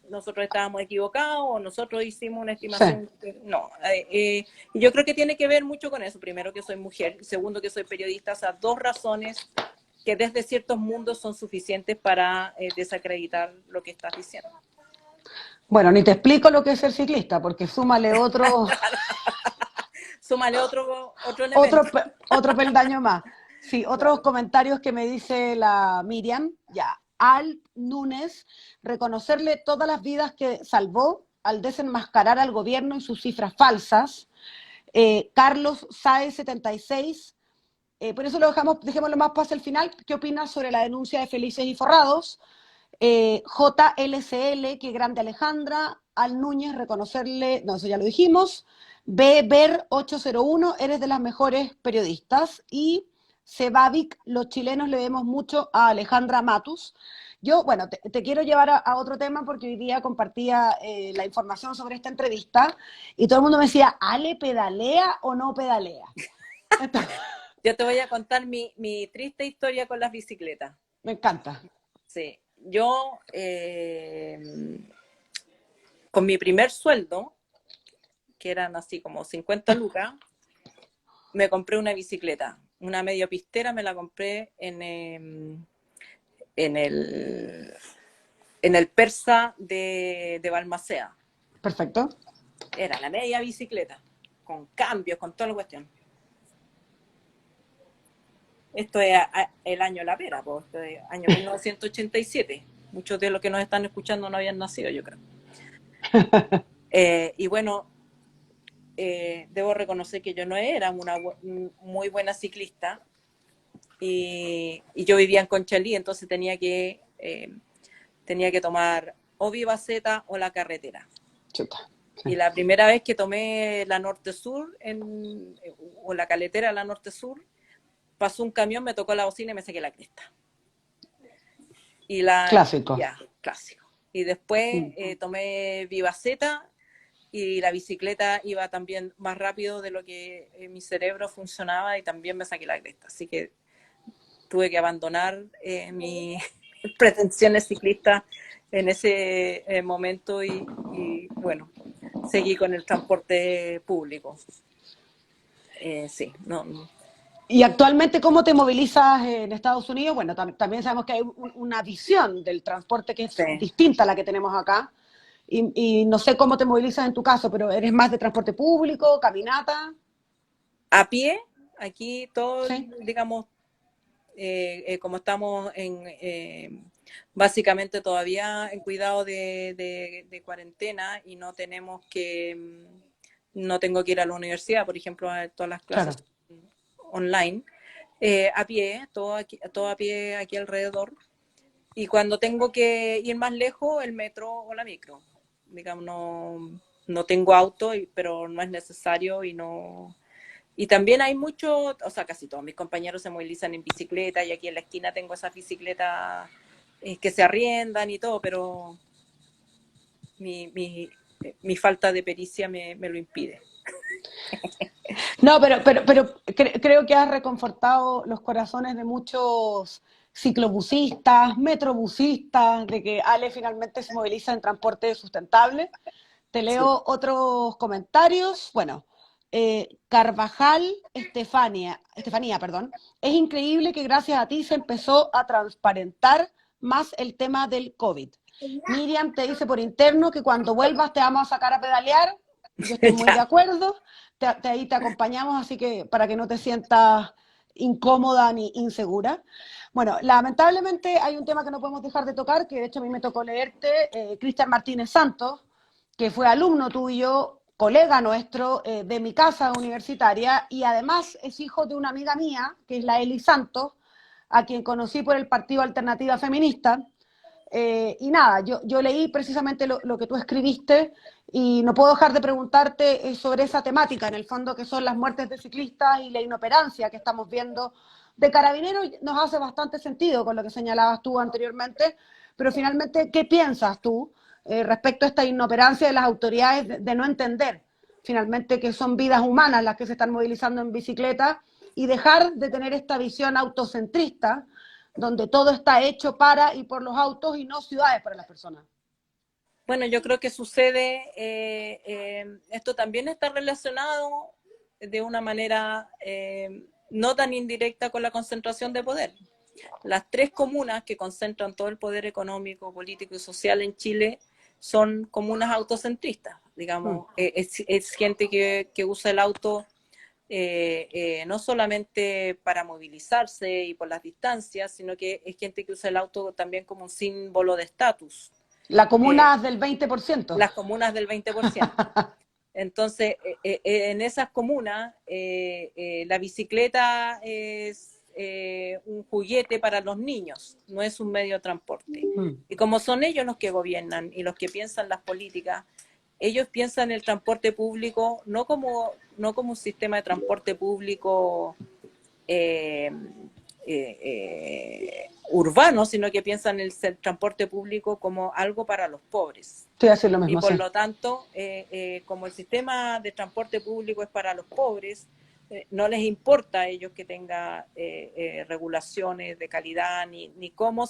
nosotros estábamos equivocados o nosotros hicimos una Sí. estimación. No. Y yo creo que tiene que ver mucho con eso. Primero, que soy mujer. Segundo, que soy periodista. O sea, dos razones que desde ciertos mundos son suficientes para desacreditar lo que estás diciendo. Bueno, ni te explico lo que es ser ciclista, porque súmale Súmale otro elemento. otro peldaño más. Sí, otros comentarios que me dice la Miriam, ya. Al Núñez, reconocerle todas las vidas que salvó al desenmascarar al gobierno y sus cifras falsas. Carlos Saez 76, por eso dejémoslo más para el final. ¿Qué opinas sobre la denuncia de Felices y Forrados? JLCL, qué grande Alejandra. Al Núñez, reconocerle, no, eso ya lo dijimos. Ber 801, eres de las mejores periodistas. Y Cebavic, los chilenos le debemos mucho a Alejandra Matus. Yo, bueno, te quiero llevar a otro tema porque hoy día compartía la información sobre esta entrevista y todo el mundo me decía, ¿Ale pedalea o no pedalea? Entonces, Yo te voy a contar mi triste historia con las bicicletas. me encanta. Sí, yo con mi primer sueldo, que eran así como 50 lucas, me compré una bicicleta, una medio pistera, me la compré en el Persa de Balmaceda. Perfecto. Era la media bicicleta, con cambios, con toda la cuestión. Esto es el año La Pera, pues, esto es año 1987. Muchos de los que nos están escuchando no habían nacido, yo creo. Y bueno, debo reconocer que yo no era una muy buena ciclista y yo vivía en Conchalí, entonces tenía que tomar o Vivaceta o la carretera. Chuta. Y la primera vez que tomé la Norte-Sur o la caletera de la Norte-Sur, pasó un camión, me tocó la bocina y me saqué la cresta. Clásico. Ya, clásico. Y después tomé Vivaceta y la bicicleta iba también más rápido de lo que mi cerebro funcionaba y también me saqué la cresta. Así que tuve que abandonar mis pretensiones ciclistas en ese momento y bueno, seguí con el transporte público. Sí, no. ¿Y actualmente cómo te movilizas en Estados Unidos? Bueno, también sabemos que hay una visión del transporte que es Sí. distinta a la que tenemos acá. Y no sé cómo te movilizas en tu caso, pero ¿eres más de transporte público, caminata? A pie, aquí todo, Sí. digamos, como estamos básicamente todavía en cuidado de cuarentena y no tenemos no tengo que ir a la universidad, por ejemplo, a todas las clases Claro. online, a pie, todo a pie aquí alrededor. Y cuando tengo que ir más lejos, el metro o la micro. Digamos, no tengo auto, pero no es necesario y no... Y también hay mucho, o sea, casi todos mis compañeros se movilizan en bicicleta y aquí en la esquina tengo esas bicicletas que se arriendan y todo, pero mi, mi, mi falta de pericia me lo impide. No, creo que has reconfortado los corazones de muchos ciclobusistas, metrobusistas, de que Ale finalmente se moviliza en transporte sustentable. Te Sí. leo otros comentarios. Bueno, Carvajal Estefanía, perdón. Es increíble que gracias a ti se empezó a transparentar más el tema del COVID. Miriam te dice por interno que cuando vuelvas te vamos a sacar a pedalear. Yo estoy muy de Ya. acuerdo. Ahí te acompañamos, así que para que no te sientas incómoda ni insegura. Bueno, lamentablemente hay un tema que no podemos dejar de tocar, que de hecho a mí me tocó leerte, Cristian Martínez Santos, que fue alumno tuyo, colega nuestro de mi casa universitaria y además es hijo de una amiga mía, que es la Eli Santos, a quien conocí por el Partido Alternativa Feminista. Y nada, yo leí precisamente lo que tú escribiste y no puedo dejar de preguntarte sobre esa temática, en el fondo, que son las muertes de ciclistas y la inoperancia que estamos viendo de Carabineros. Nos hace bastante sentido con lo que señalabas tú anteriormente, pero finalmente, ¿qué piensas tú respecto a esta inoperancia de las autoridades de no entender finalmente que son vidas humanas las que se están movilizando en bicicleta y dejar de tener esta visión autocentrista donde todo está hecho para y por los autos y no ciudades para las personas? Bueno, yo creo que sucede, esto también está relacionado de una manera no tan indirecta con la concentración de poder. Las tres comunas que concentran todo el poder económico, político y social en Chile son comunas autocentristas, digamos, es gente que usa el auto no solamente para movilizarse y por las distancias, sino que es gente que usa el auto también como un símbolo de estatus. La comuna Eh, del 20%. las comunas del 20%. Entonces, en esas comunas, la bicicleta es un juguete para los niños, no es un medio de transporte. Y como son ellos los que gobiernan y los que piensan las políticas, ellos piensan el transporte público no como un sistema de transporte público eh, urbano, sino que piensan el transporte público como algo para los pobres. Estoy haciendo lo Y mismo, por sí. lo tanto, como el sistema de transporte público es para los pobres, no les importa a ellos que tenga regulaciones de calidad, ni cómo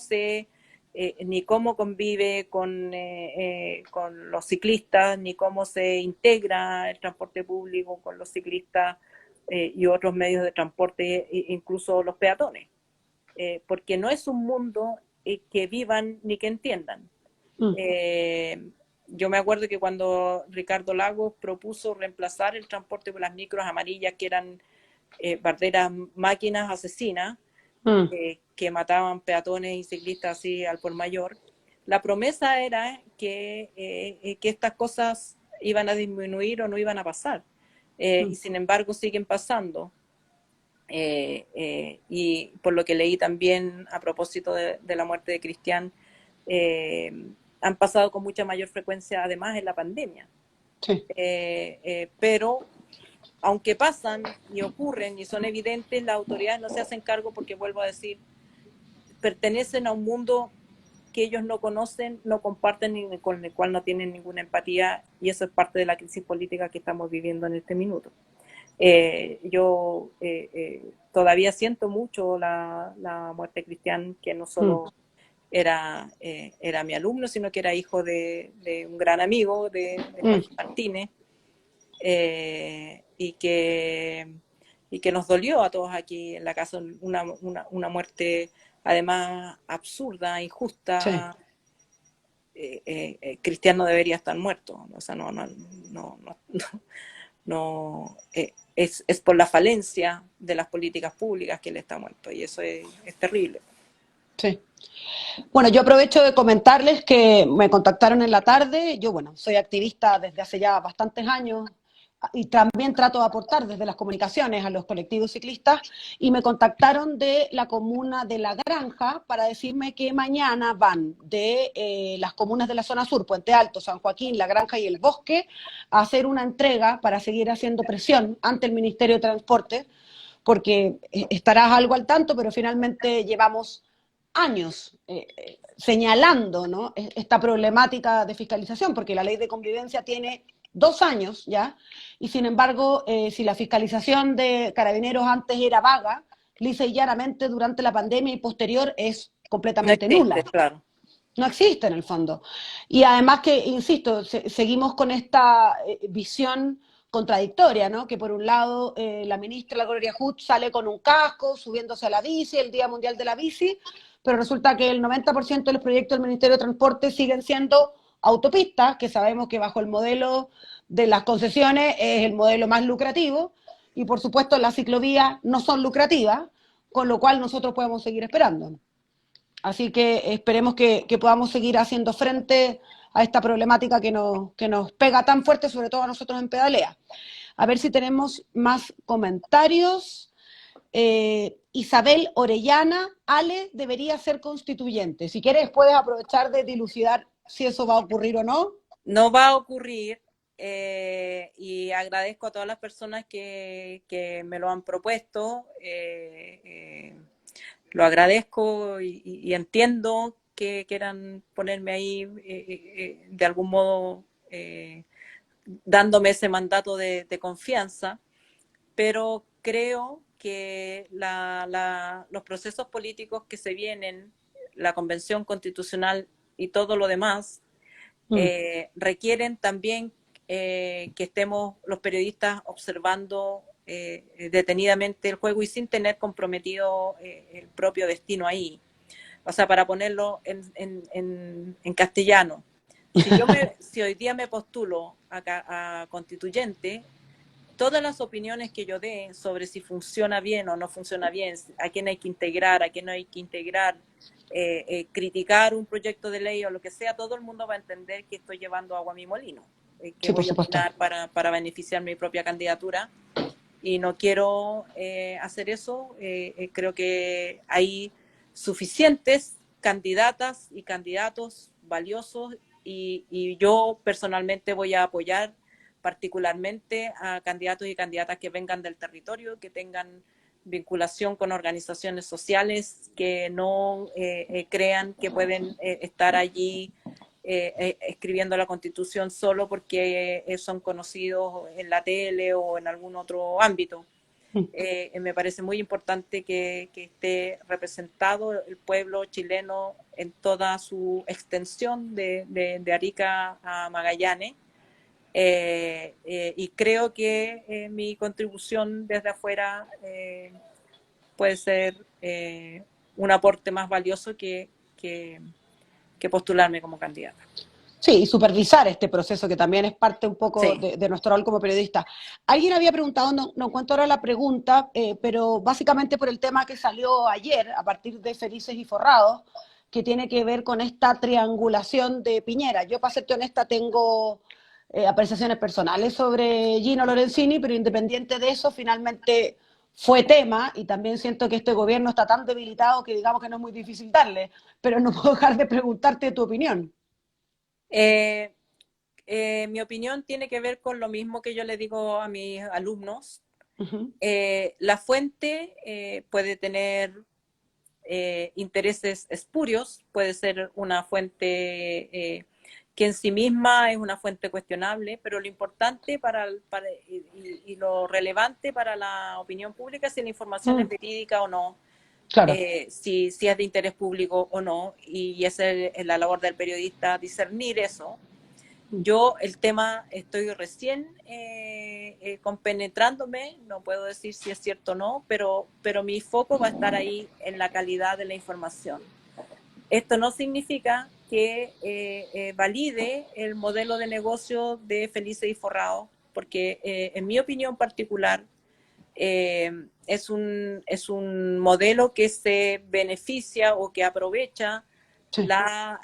convive con los ciclistas, ni cómo se integra el transporte público con los ciclistas y otros medios de transporte, incluso los peatones. Porque no es un mundo que vivan ni que entiendan. Yo me acuerdo que cuando Ricardo Lagos propuso reemplazar el transporte por las micros amarillas, que eran verdaderas máquinas asesinas, que mataban peatones y ciclistas así al por mayor, la promesa era que estas cosas iban a disminuir o no iban a pasar. Y sin embargo siguen pasando. Y por lo que leí también a propósito de la muerte de Cristian, han pasado con mucha mayor frecuencia además en la pandemia. Sí. Pero aunque pasan y ocurren y son evidentes, las autoridades no se hacen cargo porque, vuelvo a decir, pertenecen a un mundo que ellos no conocen, no comparten y con el cual no tienen ninguna empatía, y eso es parte de la crisis política que estamos viviendo en este minuto. Yo todavía siento mucho la muerte de Cristian, que no solo era mi alumno, sino que era hijo de un gran amigo de Jorge Martínez, y que nos dolió a todos aquí en la casa una muerte además absurda, injusta. Sí. Cristian no debería estar muerto, o sea, no, es por la falencia de las políticas públicas que él está muerto, y eso es terrible. Sí. Bueno, yo aprovecho de comentarles que me contactaron en la tarde. Yo, bueno, soy activista desde hace ya bastantes años y también trato de aportar desde las comunicaciones a los colectivos ciclistas, y me contactaron de la comuna de La Granja para decirme que mañana van de las comunas de la zona sur, Puente Alto, San Joaquín, La Granja y El Bosque, a hacer una entrega para seguir haciendo presión ante el Ministerio de Transporte, porque estarás algo al tanto, pero finalmente llevamos años señalando, ¿no?, esta problemática de fiscalización, porque la ley de convivencia tiene 2 años ya, y sin embargo, si la fiscalización de Carabineros antes era vaga, lisa y llanamente durante la pandemia y posterior es No completamente existe, nula. claro. No existe en el fondo. Y además que, insisto, seguimos con esta visión contradictoria, ¿no? Que por un lado la ministra, la Gloria Hood, sale con un casco, subiéndose a la bici, el Día Mundial de la Bici, pero resulta que el 90% de los proyectos del Ministerio de Transporte siguen siendo autopistas, que sabemos que bajo el modelo de las concesiones es el modelo más lucrativo, y por supuesto las ciclovías no son lucrativas, con lo cual nosotros podemos seguir esperando. Así que esperemos que podamos seguir haciendo frente a esta problemática que nos pega tan fuerte, sobre todo a nosotros en Pedalea. A ver si tenemos más comentarios. Isabel Orellana, Ale debería ser constituyente. Si quieres, puedes aprovechar de dilucidar si eso va a ocurrir o no. No va a ocurrir, y agradezco a todas las personas que me lo han propuesto. Lo agradezco y entiendo que quieran ponerme ahí de algún modo dándome ese mandato de confianza, pero creo que los procesos políticos que se vienen, la convención constitucional y todo lo demás, requieren también que estemos los periodistas observando detenidamente el juego y sin tener comprometido el propio destino ahí. O sea, para ponerlo en castellano, si hoy día me postulo a constituyente, todas las opiniones que yo dé sobre si funciona bien o no funciona bien, a quién hay que integrar, a quién no hay que integrar, criticar un proyecto de ley o lo que sea, todo el mundo va a entender que estoy llevando agua a mi molino, que Sí, por voy a supuesto. opinar para beneficiar mi propia candidatura, y no quiero hacer eso. Creo que hay suficientes candidatas y candidatos valiosos, y yo personalmente voy a apoyar particularmente a candidatos y candidatas que vengan del territorio, que tengan vinculación con organizaciones sociales, que no crean que pueden estar allí escribiendo la Constitución solo porque son conocidos en la tele o en algún otro ámbito. Me parece muy importante que esté representado el pueblo chileno en toda su extensión de Arica a Magallanes. Y creo que mi contribución desde afuera puede ser un aporte más valioso que postularme como candidata. Sí, y supervisar este proceso, que también es parte un poco Sí. de nuestro rol como periodista. Alguien había preguntado, no encuentro ahora la pregunta, pero básicamente por el tema que salió ayer a partir de Felices y Forrados, que tiene que ver con esta triangulación de Piñera. Yo, para serte honesta, tengo apreciaciones personales sobre Gino Lorenzini, pero independiente de eso, finalmente fue tema, y también siento que este gobierno está tan debilitado que digamos que no es muy difícil darle, pero no puedo dejar de preguntarte tu opinión. Eh, Mi opinión tiene que ver con lo mismo que yo le digo a mis alumnos. Uh-huh. La fuente puede tener intereses espurios, puede ser una fuente que en sí misma es una fuente cuestionable, pero lo importante y lo relevante para la opinión pública es si la información es verídica o no, Claro. si es de interés público o no, y esa es la labor del periodista, discernir eso. Yo el tema estoy recién compenetrándome, no puedo decir si es cierto o no, pero mi foco va a estar ahí en la calidad de la información. Esto no significa que valide el modelo de negocio de Felices y Forrados, porque en mi opinión particular, es un modelo que se beneficia o que aprovecha Sí. las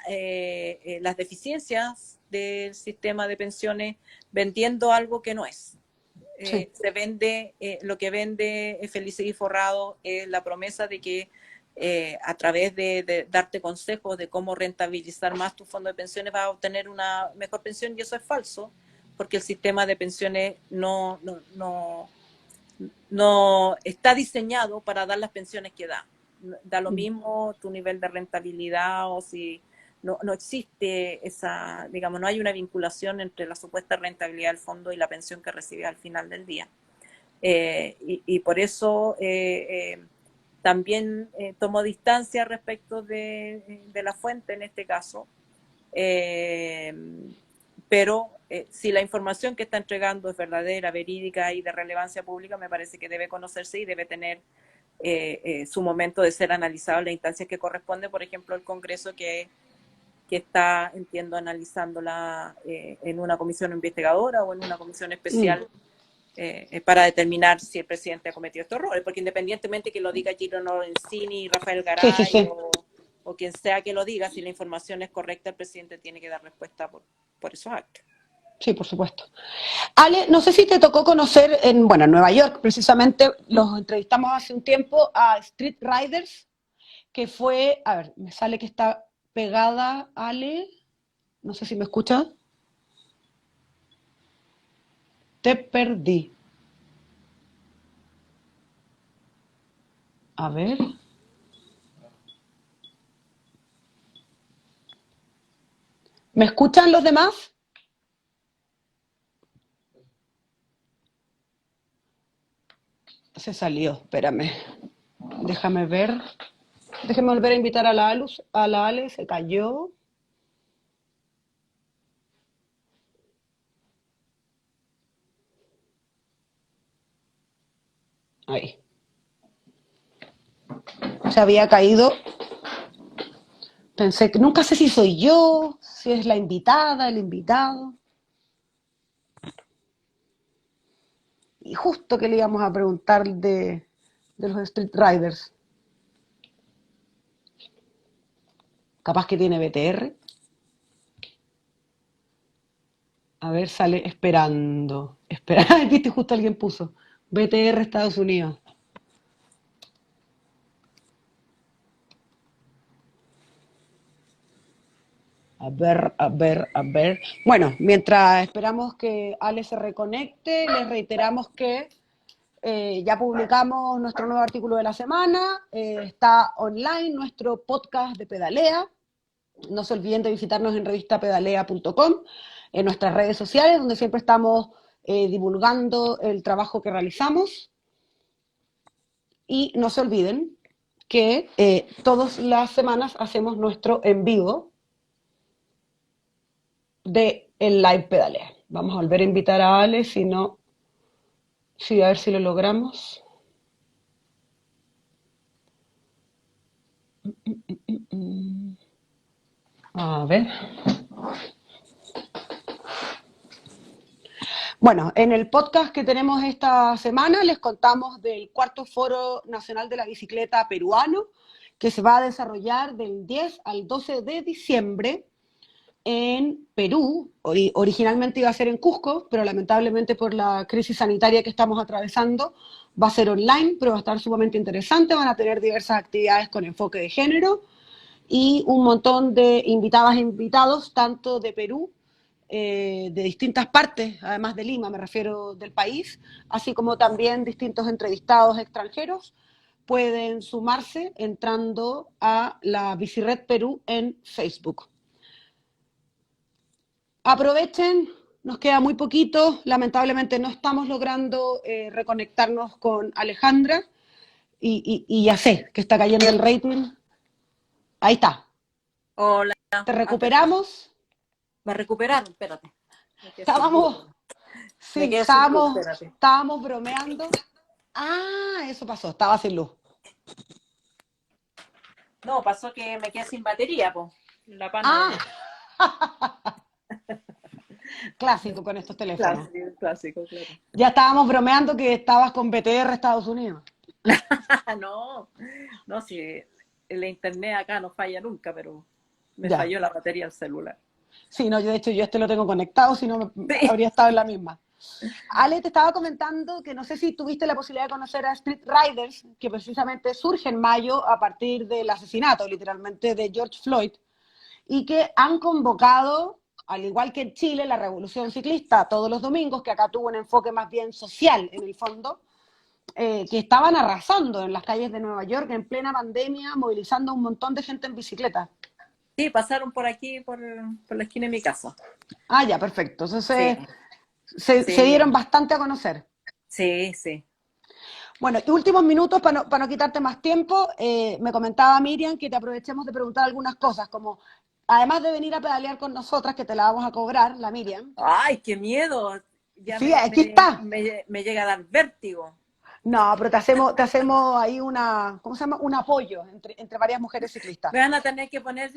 deficiencias del sistema de pensiones vendiendo algo que no es. Sí. Se vende, lo que vende Felicidad Forrado es la promesa de que a través de darte consejos de cómo rentabilizar más tu fondo de pensiones vas a obtener una mejor pensión, y eso es falso, porque el sistema de pensiones no está diseñado para dar las pensiones que da. Da lo mismo tu nivel de rentabilidad o si no existe esa, digamos, no hay una vinculación entre la supuesta rentabilidad del fondo y la pensión que recibes al final del día. Y por eso también tomo distancia respecto de la fuente en este caso, pero si la información que está entregando es verdadera, verídica y de relevancia pública, me parece que debe conocerse y debe tener su momento de ser analizado en las instancias que corresponde, por ejemplo, el Congreso que está, entiendo, analizándola en una comisión investigadora o en una comisión especial para determinar si el presidente ha cometido estos errores, porque independientemente que lo diga Gino Lorenzini, Rafael Sí, sí, Garay sí. o quien sea que lo diga, si la información es correcta, el presidente tiene que dar respuesta por esos actos. Sí, por supuesto. Ale, no sé si te tocó conocer bueno, en Nueva York, precisamente, los entrevistamos hace un tiempo a Street Riders, que fue, a ver, me sale que está pegada, Ale, no sé si me escucha. Te perdí. A ver. ¿Me escuchan los demás? Se salió, espérame. Déjame ver. Déjeme volver a invitar a la Ale, se cayó. Ahí. Se había caído. Pensé que nunca sé si soy yo, si es la invitada, el invitado. Y justo que le íbamos a preguntar de los Street Riders. Capaz que tiene BTR. A ver, sale esperando. Espera, viste, justo alguien puso. BTR Estados Unidos. A ver, a ver, a ver. Bueno, mientras esperamos que Ale se reconecte, les reiteramos que ya publicamos nuestro nuevo artículo de la semana. Está online nuestro podcast de Pedalea. No se olviden de visitarnos en revistapedalea.com, en nuestras redes sociales, donde siempre estamos divulgando el trabajo que realizamos. Y no se olviden que todas las semanas hacemos nuestro en vivo de el live pedalea. Vamos a volver a invitar a Ale, si no, sí, a ver si lo logramos. A ver. Bueno, en el podcast que tenemos esta semana les contamos del cuarto Foro Nacional de la Bicicleta Peruano, que se va a desarrollar del 10 al 12 de diciembre en Perú. Originalmente iba a ser en Cusco, pero lamentablemente por la crisis sanitaria que estamos atravesando va a ser online, pero va a estar sumamente interesante. Van a tener diversas actividades con enfoque de género y un montón de invitadas e invitados, tanto de Perú, de distintas partes, además de Lima, me refiero del país, así como también distintos entrevistados extranjeros. Pueden sumarse entrando a la Bicired Perú en Facebook. Aprovechen, nos queda muy poquito, lamentablemente no estamos logrando reconectarnos con Alejandra y ya sé que está cayendo el rating. Ahí está, Hola. te recuperamos. ¿Me recuperaron? Espérate. Me quedé sin luz. Estábamos, Me sí, quedé sin luz, espérate. estábamos bromeando. Ah, eso pasó, estaba sin luz. No, pasó que me quedé sin batería, po. La pana Ah, de... clásico con estos teléfonos. Clásico, clásico, claro. Ya estábamos bromeando que estabas con BTR Estados Unidos. No, no, si el internet acá no falla nunca, pero me Ya. falló la batería del celular. Sí, no, yo de hecho yo este lo tengo conectado, si no Sí. habría estado en la misma. Ale, te estaba comentando que no sé si tuviste la posibilidad de conocer a Street Riders, que precisamente surge en mayo a partir del asesinato, literalmente, de George Floyd, y que han convocado, al igual que en Chile, la revolución ciclista todos los domingos, que acá tuvo un enfoque más bien social en el fondo, que estaban arrasando en las calles de Nueva York en plena pandemia, movilizando a un montón de gente en bicicleta. Sí, pasaron por aquí, por la esquina de mi casa. Ah, ya, perfecto. Entonces, Sí, se dieron sí, bastante a conocer. sí, sí. Bueno, y últimos minutos para no quitarte más tiempo, me comentaba Miriam que te aprovechemos de preguntar algunas cosas, como además de venir a pedalear con nosotras, que te la vamos a cobrar, la Miriam. ¡Ay, qué miedo! Ya Sí, aquí está. me llega a dar vértigo. No, pero te hacemos ahí una, ¿cómo se llama? Un apoyo entre varias mujeres ciclistas. Me van a tener que poner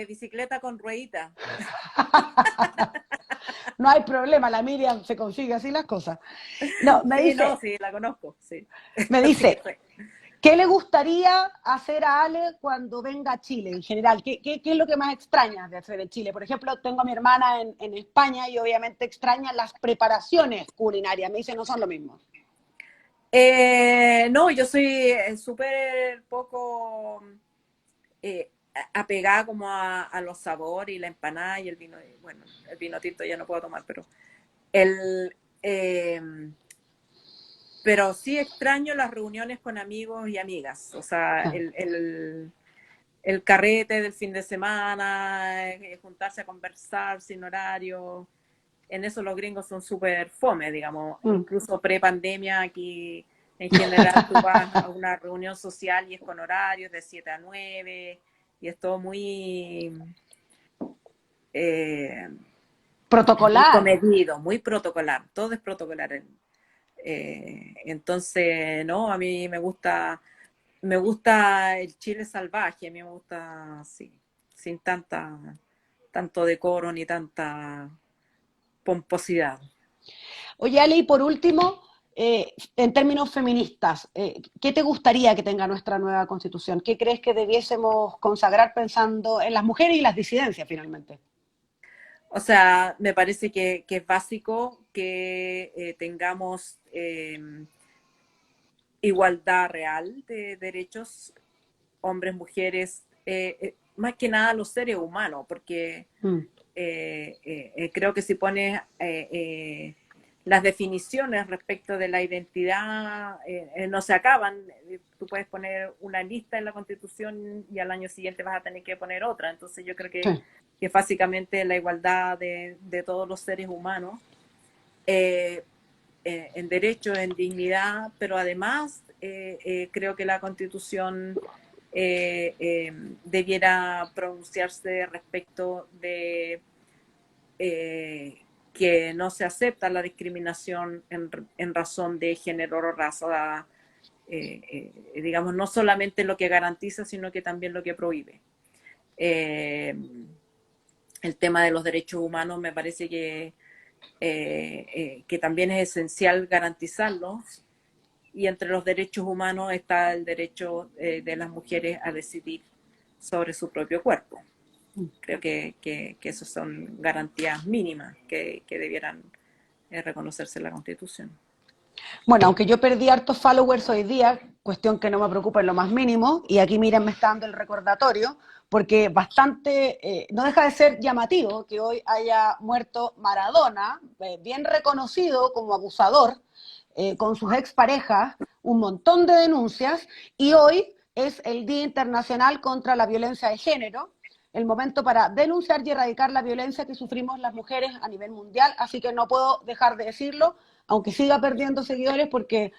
bicicleta con ruedita. No hay problema, la Miriam se consigue así las cosas. No, Sí, no, sí, la conozco, sí. me Así que dice, ¿qué le gustaría hacer a Ale cuando venga a Chile en general? ¿Qué es lo que más extrañas de hacer en Chile? Por ejemplo, tengo a mi hermana en España y obviamente extraña las preparaciones culinarias. Me dice, no son lo mismo. no, yo soy súper poco apegada como a los sabores y la empanada y el vino. Bueno, el vino tinto ya no puedo tomar, el, eh, pero sí extraño las reuniones con amigos y amigas. O sea, Ah, el carrete del fin de semana, juntarse a conversar sin horario. En eso los gringos son súper fome, digamos. mm. Incluso pre-pandemia aquí en general tú vas a una reunión social y es con horarios de 7 a 9 y es todo eh, muy Protocolar. comedido, muy protocolar. Todo es protocolar. Entonces, no, a mí me gusta el Chile salvaje, a mí me gusta así, sin tanto decoro ni tanta pomposidad. Oye, Ale, y por último, en términos feministas, ¿qué te gustaría que tenga nuestra nueva constitución? ¿Qué crees que debiésemos consagrar pensando en las mujeres y las disidencias finalmente? O sea, me parece que es básico que tengamos igualdad real de derechos, hombres, mujeres, más que nada los seres humanos, porque Mm. creo que si pones las definiciones respecto de la identidad no se acaban. Tú puedes poner una lista en la Constitución y al año siguiente vas a tener que poner otra. Entonces yo creo Sí. que básicamente la igualdad de todos los seres humanos eh, en derechos, en dignidad, pero además creo que la Constitución debiera pronunciarse respecto de que no se acepta la discriminación en razón de género o raza, digamos, no solamente lo que garantiza, sino que también lo que prohíbe. Eh, el tema de los derechos humanos me parece que también es esencial garantizarlos y entre los derechos humanos está el derecho de las mujeres a decidir sobre su propio cuerpo. Creo que esas son garantías mínimas que debieran reconocerse en la Constitución. Bueno, aunque yo perdí hartos followers hoy día, cuestión que no me preocupa en lo más mínimo, y aquí miren, me está dando el recordatorio, porque bastante, no deja de ser llamativo que hoy haya muerto Maradona, bien reconocido como abusador, con sus exparejas, un montón de denuncias, y hoy es el Día Internacional contra la Violencia de Género, el momento para denunciar y erradicar la violencia que sufrimos las mujeres a nivel mundial, así que no puedo dejar de decirlo, aunque siga perdiendo seguidores, porque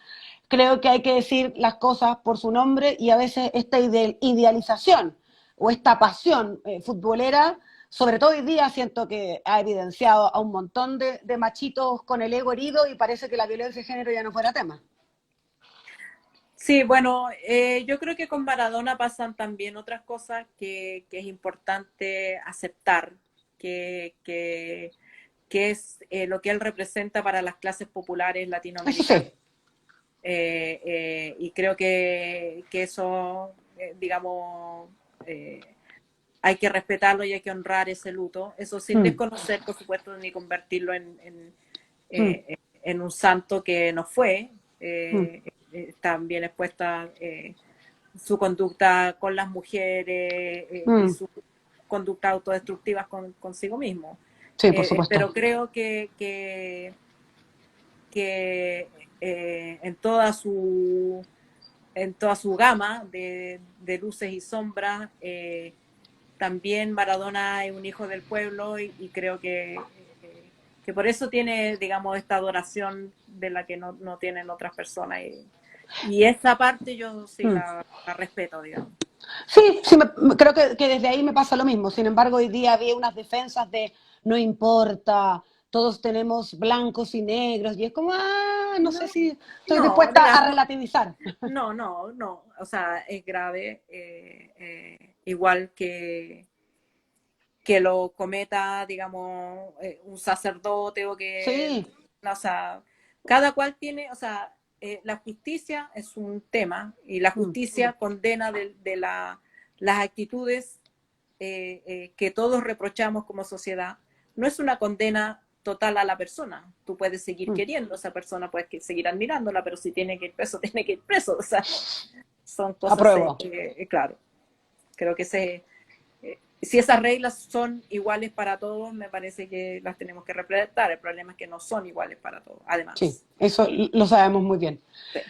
creo que hay que decir las cosas por su nombre y a veces esta idealización o esta pasión futbolera, sobre todo hoy día, siento que ha evidenciado a un montón de machitos con el ego herido y parece que la violencia de género ya no fuera tema. Sí, bueno, yo creo que con Maradona pasan también otras cosas que es importante aceptar, que que es lo que él representa para las clases populares Eso latinoamericanas. sí. Y creo que eso, digamos, hay que respetarlo y hay que honrar ese luto. Eso sin Mm, desconocer, por supuesto, ni convertirlo mm, en un santo que no fue. mm, También expuesta su conducta con las mujeres y mm. su conducta autodestructiva consigo mismo. Sí, por supuesto. Pero creo que en toda su gama de luces y sombras, también Maradona es un hijo del pueblo y creo que por eso tiene, digamos, esta adoración de la que no tienen otras personas. Y esa parte yo sí Mm. la respeto, digamos. Sí, sí, creo que desde ahí me pasa lo mismo. Sin embargo, hoy día había unas defensas de no importa, todos tenemos blancos y negros, y es como, no sé No, si estoy no, dispuesta a digamos, relativizar. no, o sea, es grave, igual que lo cometa, digamos, un sacerdote o que, Sí. no, o sea, cada cual tiene, o sea, la justicia es un tema y la Mm, justicia condena las actitudes que todos reprochamos como sociedad. No es una condena total a la persona. Tú puedes seguir mm. queriendo a esa persona, puedes seguir admirándola, pero si tiene que ir preso, tiene que ir preso. O sea, son cosas, Apruebo. claro, creo que si esas reglas son iguales para todos, me parece que las tenemos que respetar. El problema es que no son iguales para todos, Sí, además. eso lo sabemos muy bien. Sí.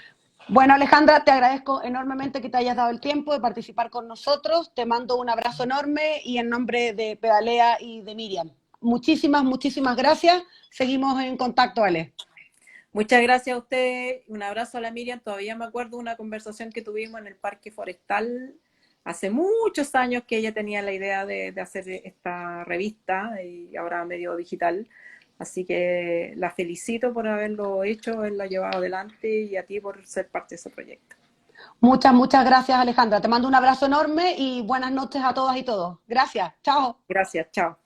Bueno, Alejandra, te agradezco enormemente que te hayas dado el tiempo de participar con nosotros. Te mando un abrazo enorme y en nombre de Pedalea y de Miriam. Muchísimas, muchísimas gracias. Seguimos en contacto, Ale. Muchas gracias a usted. Un abrazo a la Miriam. Todavía me acuerdo de una conversación que tuvimos en el Parque Forestal hace muchos años que ella tenía la idea de hacer esta revista y ahora medio digital. Así que la felicito por haberlo hecho, haberla llevado adelante y a ti por ser parte de ese proyecto. Muchas, muchas gracias, Alejandra. Te mando un abrazo enorme y buenas noches a todas y todos. Gracias. Chao. Gracias, chao.